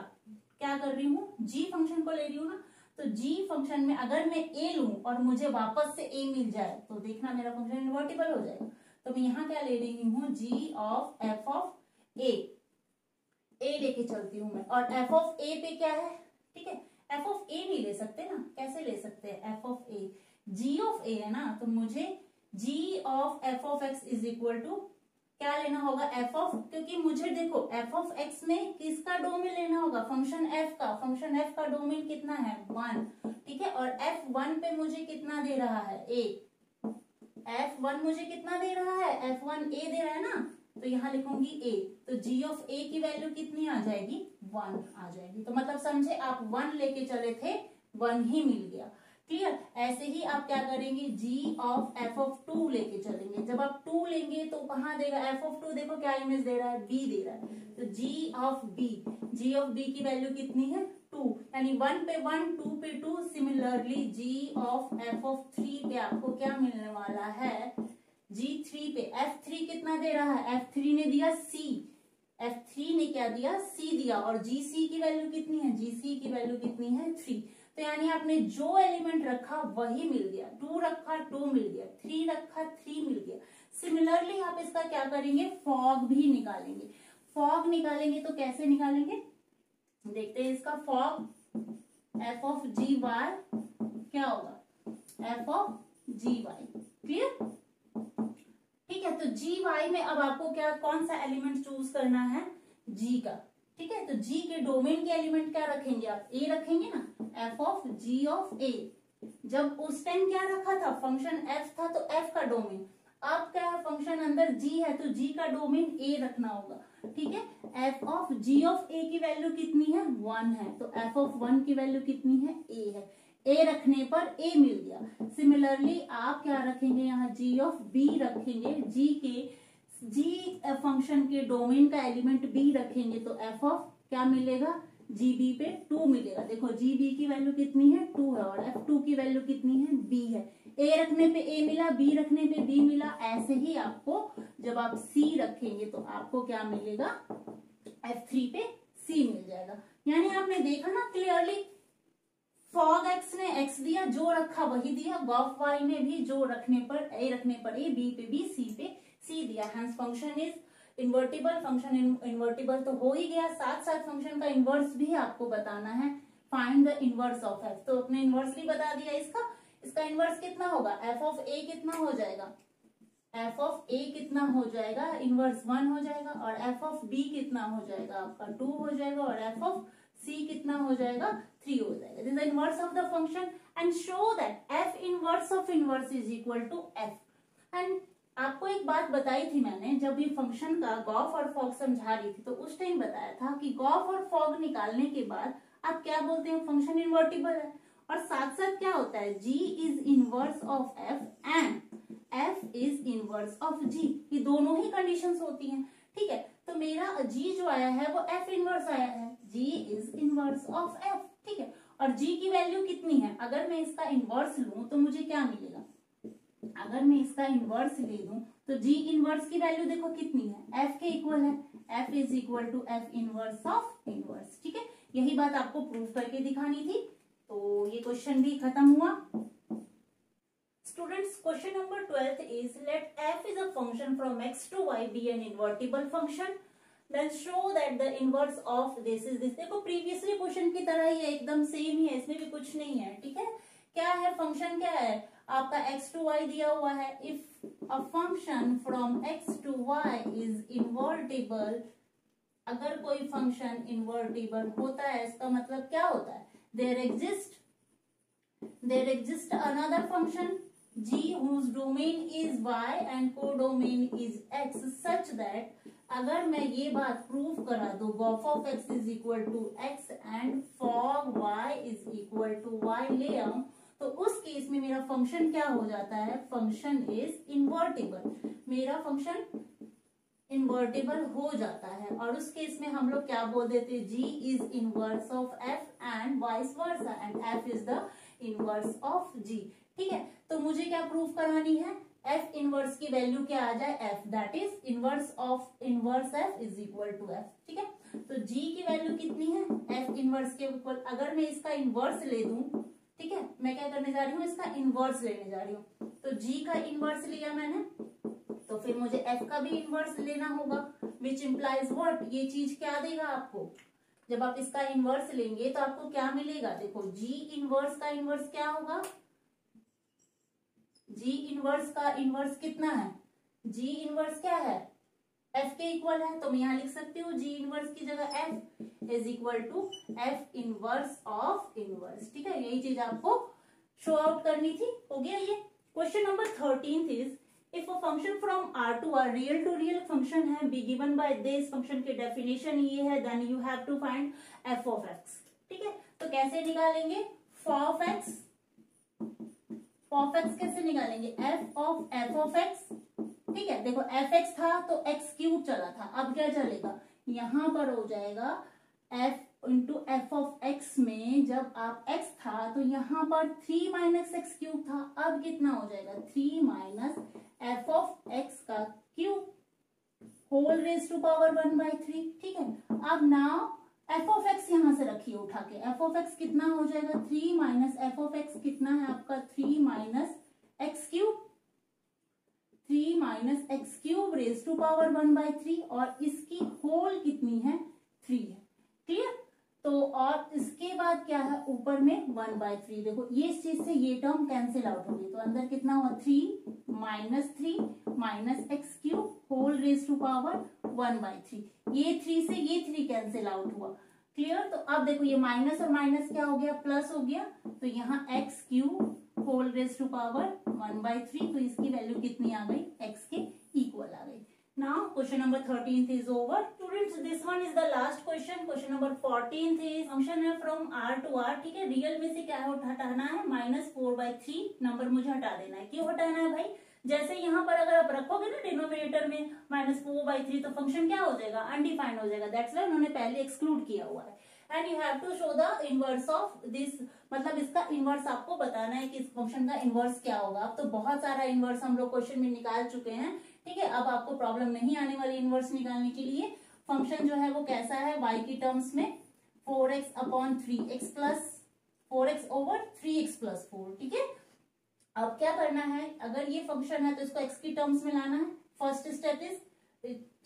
क्या कर रही हूँ, g फंक्शन को ले रही हूँ ना, तो g फंक्शन में अगर मैं a लूं और मुझे वापस से a मिल जाए तो देखना मेरा फंक्शन इन्वर्टिबल हो जाएगा। तो मैं यहाँ क्या ले रही हूँ, g of f of a लेके चलती हूँ मैं। और f ऑफ a पे क्या है, ठीक है, f ऑफ a नहीं ले सकते ना, कैसे ले सकते हैं, f of a g of a है ना, तो मुझे g of f of x is equal to क्या लेना होगा, f ऑफ, क्योंकि मुझे देखो f ऑफ x में किसका डोमेन लेना होगा, फंक्शन f का। फंक्शन f का डोमेन कितना है, 1। ठीक है, और f1 पे मुझे कितना दे रहा है, a। f1 मुझे कितना दे रहा है, f1 a दे रहा है ना, तो यहाँ लिखूंगी a। तो g ऑफ a की वैल्यू कितनी आ जाएगी, 1 आ जाएगी। तो मतलब समझे आप 1 लेके चले थे, 1 ही मिल गया। क्लियर, ऐसे ही आप क्या करेंगे, g ऑफ f ऑफ 2 लेके चलेंगे। जब आप 2 लेंगे तो कहाँ देगा, f ऑफ 2 देखो क्या इमेज दे रहा है, b दे रहा है, तो g ऑफ b की वैल्यू कितनी है, 2, यानी 1 पे 1, 2 पे 2। Similarly g of f of 3 पे आपको क्या मिलने वाला है, g3 पे f3 कितना दे रहा है, f3 ने दिया c, f3 ने क्या दिया, c दिया, और gc की वैल्यू कितनी है, gc की वैल्यू कितनी है, 3। तो यानी आपने जो एलिमेंट रखा वही मिल गया, 2 रखा 2 मिल गया, 3 रखा 3 मिल गया। सिमिलरली आप इसका क्या करेंगे, फॉग भी निकालेंगे। फॉग निकालेंगे तो कैसे निकालेंगे, देखते हैं इसका fog. F of g y क्या होगा, f of g y, clear, ठीक है। तो जी वाई में अब आपको क्या, कौन सा एलिमेंट चूज करना है, जी का, ठीक है। तो जी के डोमेन के एलिमेंट क्या रखेंगे आप, ए रखेंगे ना, एफ ऑफ जी ऑफ ए। जब उस टाइम क्या रखा था, फंक्शन एफ था तो एफ का डोमेन, अब क्या है, फंक्शन अंदर जी है तो जी का डोमेन ए रखना होगा, ठीक है। एफ ऑफ जी ऑफ ए की वैल्यू कितनी है, 1 है, तो एफ ऑफ 1 की वैल्यू कितनी है, ए है। ए रखने पर ए मिल गया। सिमिलरली आप क्या रखेंगे, यहाँ जी ऑफ बी रखेंगे, जी फंक्शन के डोमेन का एलिमेंट बी रखेंगे तो एफ ऑफ क्या मिलेगा, जी बी पे 2 मिलेगा। देखो जी बी की वैल्यू कितनी है, 2 है, और एफ 2 की वैल्यू कितनी है, बी है। ए रखने पे ए मिला, बी रखने पे बी मिला। ऐसे ही आपको जब आप सी रखेंगे तो आपको क्या मिलेगा, F3 पे C मिल जाएगा। यानी आपने देखा ना क्लियरली, फॉग एक्स ने एक्स दिया, जो रखा वही दिया, गॉफ वाई ने भी जो रखने पर ए रखने पर ए, बी पे बी, सी पे सी दिया। Hence function is invertible. Function invertible तो हो ही गया, साथ साथ फंक्शन का इन्वर्स भी आपको बताना है। Find the inverse of F, तो अपने इन्वर्सली बता दिया इसका इन्वर्स कितना होगा, एफ ऑफ ए कितना हो जाएगा, एफ ऑफ ए कितना हो जाएगा, इनवर्स 1 हो जाएगा, और एफ ऑफ बी कितना हो जाएगा आपका 2 हो जाएगा, और एफ ऑफ सी कितना हो जाएगा 3 हो जाएगा। This is the inverse of the function and show that f inverse of inverse is equal to f. And आपको एक बात बताई थी मैंने, जब ये फंक्शन का गॉफ और फॉग समझा रही थी तो उस टाइम बताया था कि गॉफ और फॉग निकालने के बाद आप क्या बोलते हैं, फंक्शन इन्वर्टिबल है, और साथ साथ क्या होता है, g is inverse of f and f is inverse of g, ये दोनों ही कंडीशंस होती हैं, ठीक है। तो मेरा g जो आया है वो f इनवर्स आया है, g is inverse of f, ठीक है। और g की वैल्यू कितनी है, अगर मैं इसका इनवर्स लूं तो मुझे क्या मिलेगा, अगर मैं इसका इनवर्स ले लूं तो g इनवर्स की वैल्यू देखो कितनी है, f के इक्वल है, f is equal to f inverse of inverse, ठीक है। यही बात आपको प्रूफ करके दिखानी थी। तो ये क्वेश्चन भी खत्म हुआ। Students, question number 12 is let f is a function from x to y be an invertible function, then show that the inverse of this is this। देखो प्रीवियसली क्वेश्चन की तरह ही है, एकदम सेम ही है, इसमें भी कुछ नहीं है, ठीक है। क्या है, फंक्शन क्या है आपका, x to y दिया हुआ है। If a function from x to y is invertible, अगर कोई फंक्शन इन्वर्टिबल होता है इसका मतलब क्या होता है, there exists another function g whose domain is y and codomain is x such that अगर मैं ये बात प्रूव करा दो gof of x is equal to x and fog y is equal to y ले आऊं, तो उस केस में मेरा फंक्शन क्या हो जाता है, फंक्शन इज इन्वर्टिबल, मेरा फंक्शन इन्वर्टिबल हो जाता है। और उस केस में हम लोग क्या बोल देते हैं, g is inverse of f and vice versa, and f is the inverse of g, ठीक है। तो मुझे क्या प्रूफ करानी है, f इनवर्स की वैल्यू क्या आ जाए, f, that is inverse of inverse f is equal to f, ठीक है। तो g की वैल्यू कितनी है, f इनवर्स के इक्वल, अगर मैं इसका इनवर्स ले दूं, ठीक है, मैं क्या करने जा रही हूँ, इसका इनवर्स लेने जा रही हूँ। तो g का इनवर्स लिया मैंने, तो फिर मुझे f का भी इनवर्स लेना होगा, विच इम्प्लाइज व्हाट, ये चीज क्या देगा आपको, जब आप इसका इनवर्स लेंगे तो आपको क्या मिलेगा, देखो g इनवर्स का इनवर्स क्या होगा, g इनवर्स का इनवर्स कितना है, g इनवर्स क्या है, f के इक्वल है, तो मैं यहाँ लिख सकती हूँ g इनवर्स की जगह f is equal to f inverse of inverse, ठीक है। यही चीज आपको शो आउट करनी थी, हो गया ये। Question number 13 is if a function from R to R real to real function है, be given by this, function की डेफिनेशन ये है, then you have to find f of x, ठीक है। तो कैसे निकालेंगे, ऑफ x कैसे निकालेंगे, f ऑफ x, ठीक है। देखो f(x) था तो x³ चला था, अब क्या चलेगा, यहां पर हो जाएगा f into f of x में जब आप x था तो यहाँ पर 3 माइनस एक्स क्यूब था, अब कितना हो जाएगा 3 माइनस एफ ऑफ एक्स का cube whole raise to power 1/3। ठीक है, अब नाउ एफ ऑफ एक्स यहां से रखिए उठा के, एफ ऑफ एक्स कितना हो जाएगा 3 माइनस एफ ऑफ एक्स कितना है आपका 3 minus x cube, 3 minus x cube raise to power 1/3 और इसकी होल कितनी है 3 है। क्लियर, तो और इसके बाद क्या है ऊपर में 1/3। देखो ये इस चीज से ये टर्म कैंसिल आउट होगी, तो अंदर कितना हुआ 3 minus x cube whole raise to power 1/3। ये 3 से ये 3 कैंसिल आउट हुआ। क्लियर, तो अब देखो ये माइनस और माइनस क्या हो गया प्लस हो गया, तो यहाँ x cube whole raise to power 1/3, तो इसकी वैल्यू कितनी आ गई एक्स के इक्वल आ गई। Now question number 13th is over. Students, this one is the last question. Question number 14th is function है from r to r। ठीक है, real में से क्या हटाना है -4/3 नंबर मुझे हटा देना है। क्यों हटाना है भाई, जैसे यहाँ पर अगर आप रखोगे ना डिनोमिनेटर में -4/3 तो फंक्शन क्या हो जाएगा अनडिफाइंड हो जाएगा, दैट्स व्हाई उन्होंने पहले एक्सक्लूड किया हुआ है। And you have to show the inverse of this, मतलब इसका इनवर्स आपको बताना है कि इस फंक्शन का इनवर्स क्या होगा। अब तो बहुत सारा इनवर्स हम लोग क्वेश्चन में निकाल चुके हैं। ठीक है, अब आपको प्रॉब्लम नहीं आने वाली इनवर्स निकालने के लिए। फंक्शन जो है वो कैसा है y की टर्म्स में 4x upon 3x plus 4x over 3x plus 4। ठीक है, अब क्या करना है, अगर ये फंक्शन है तो इसको x की टर्म्स में लाना है। First step is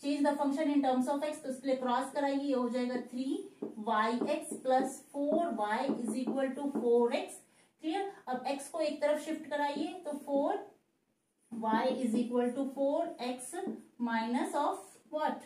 change the function in terms of x, तो इसके लिए क्रॉस कराइए, ये हो जाएगा 3yx plus 4y is equal to 4x। Clear, अब x को एक तरफ शिफ्ट कराइए तो 4y is equal to 4x minus of what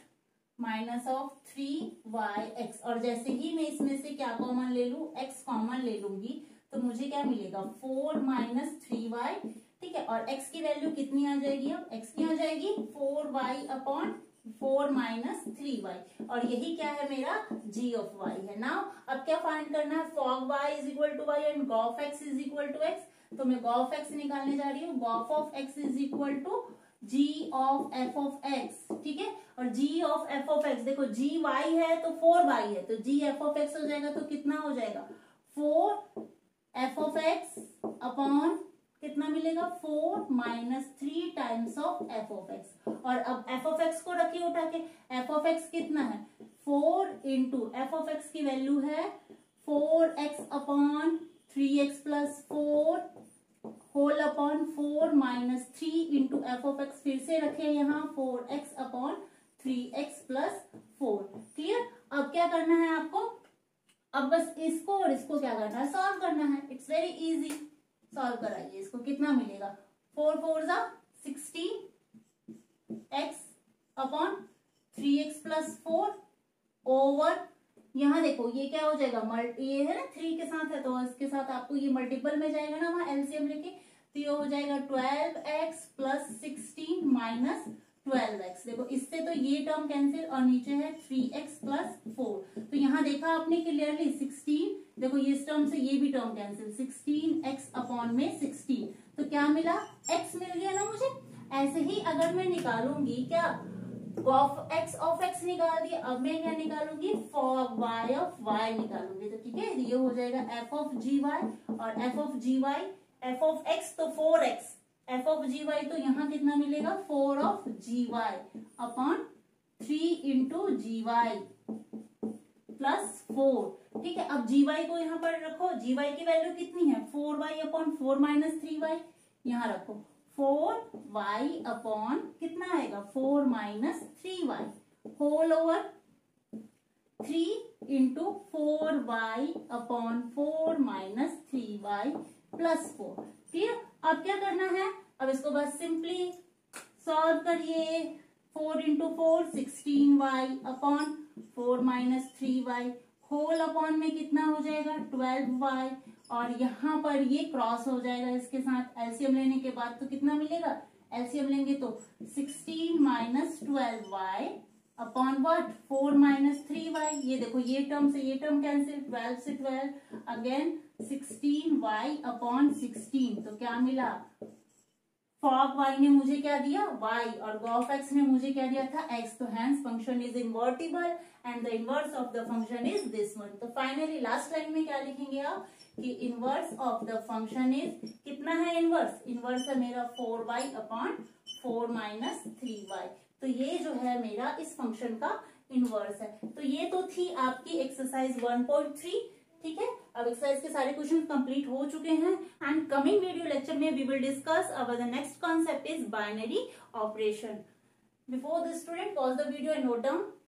minus of 3yx, और जैसे ही मैं इसमें से क्या कॉमन ले लूं x कॉमन ले लूंगी तो मुझे क्या मिलेगा 4 माइनस 3y। ठीक है, और x की वैल्यू कितनी आ जाएगी, अब x की आ जाएगी 4y अपॉन 4 माइनस 3y, और यही क्या है मेरा g ऑफ y है। नाउ अब क्या फाइंड करना है, fog y is equal to y and gauf x is equal to x, तो मैं gauf x निकालने जा रही हूँ। gauf of x is equal to g of f of x। ठीक है, और g of f of x, देखो g y है तो 4y है, तो g f ऑफ x हो जाएगा, तो कितना हो जाएगा 4 f ऑफ x अपॉन कितना मिलेगा 4 minus 3 times of f of x, और अब f ऑफ x को रखिए उठा के, f ऑफ x कितना है 4 इंटू f ऑफ x की वैल्यू है 4x upon 3x plus 4 whole upon 4 minus 3 into f of x, फिर से रखे यहाँ 4x upon 3x plus 4। Clear, अब क्या करना है आपको, अब बस इसको और इसको क्या करना है सॉल्व करना है। इट्स वेरी इजी, सॉल्व कराइए इसको, कितना मिलेगा 4 4 जा 16x upon 3x plus 4 over, यहाँ देखो ये क्या हो जाएगा ये है ना 3 के साथ है तो इसके साथ आपको ये मल्टीपल में जाएगा ना वहां एलसीएम लेके, तो ये हो जाएगा 12x प्लस 16 माइनस 12x। देखो इससे तो ये टर्म कैंसिल और नीचे है 3x प्लस 4, तो यहाँ देखा आपने क्लियरली 16, देखो ये इस टर्म से ये भी टर्म कैंसिल, 16x अपॉन में 16, तो क्या मिला x मिल गया ना मुझे। ऐसे ही अगर मैं निकालूंगी क्या ऑफ एक्स ऑफ एक्स निकाल दिया, अब मैं क्या निकालूंगी फॉग y ऑफ y निकालूंगी, तो ठीक है ये हो जाएगा f ऑफ gy और f of gy, f of x तो 4x, f ऑफ gy तो यहाँ कितना मिलेगा 4 of gy upon 3 into gy plus 4। ठीक है, अब gy को यहाँ पर रखो, gy की वैल्यू कितनी है 4y अपॉन 4 माइनस 3y, यहाँ रखो 4y अपॉन कितना आएगा 4 minus 3y whole over 3 into 4y upon 4 minus 3y plus 4। Clear, अब क्या करना है, अब इसको बस सिंपली सॉल्व करिए, 4 into 4 16y upon 4 minus 3y whole upon में कितना हो जाएगा 12y, और यहाँ पर ये क्रॉस हो जाएगा इसके साथ, एलसीएम लेने के बाद तो कितना मिलेगा, एलसीएम लेंगे तो 16 minus 12y upon what 4 minus 3y, ये देखो ये टर्म से ये टर्म कैंसिल, 12 से 12 अगेन 16y अपॉन 16, तो क्या मिला फॉग वाई ने मुझे क्या दिया y और गॉफ एक्स ने मुझे क्या दिया था x, तो hence function is invertible and the inverse of the function is this one. तो फाइनली लास्ट लाइन में क्या लिखेंगे आप कि inverse of the function is, कितना है इनवर्स, इनवर्स है मेरा 4y अपॉन 4 माइनस 3y। तो ये जो है मेरा इस फंक्शन का इनवर्स है। तो ये तो थी आपकी एक्सरसाइज 1.3। ठीक है, अब एक्सरसाइज के सारे क्वेश्चन कंप्लीट हो चुके हैं एंड कमिंग वीडियो लेक्चर में we will discuss our the next concept is binary operation. Before the student pause the video and note down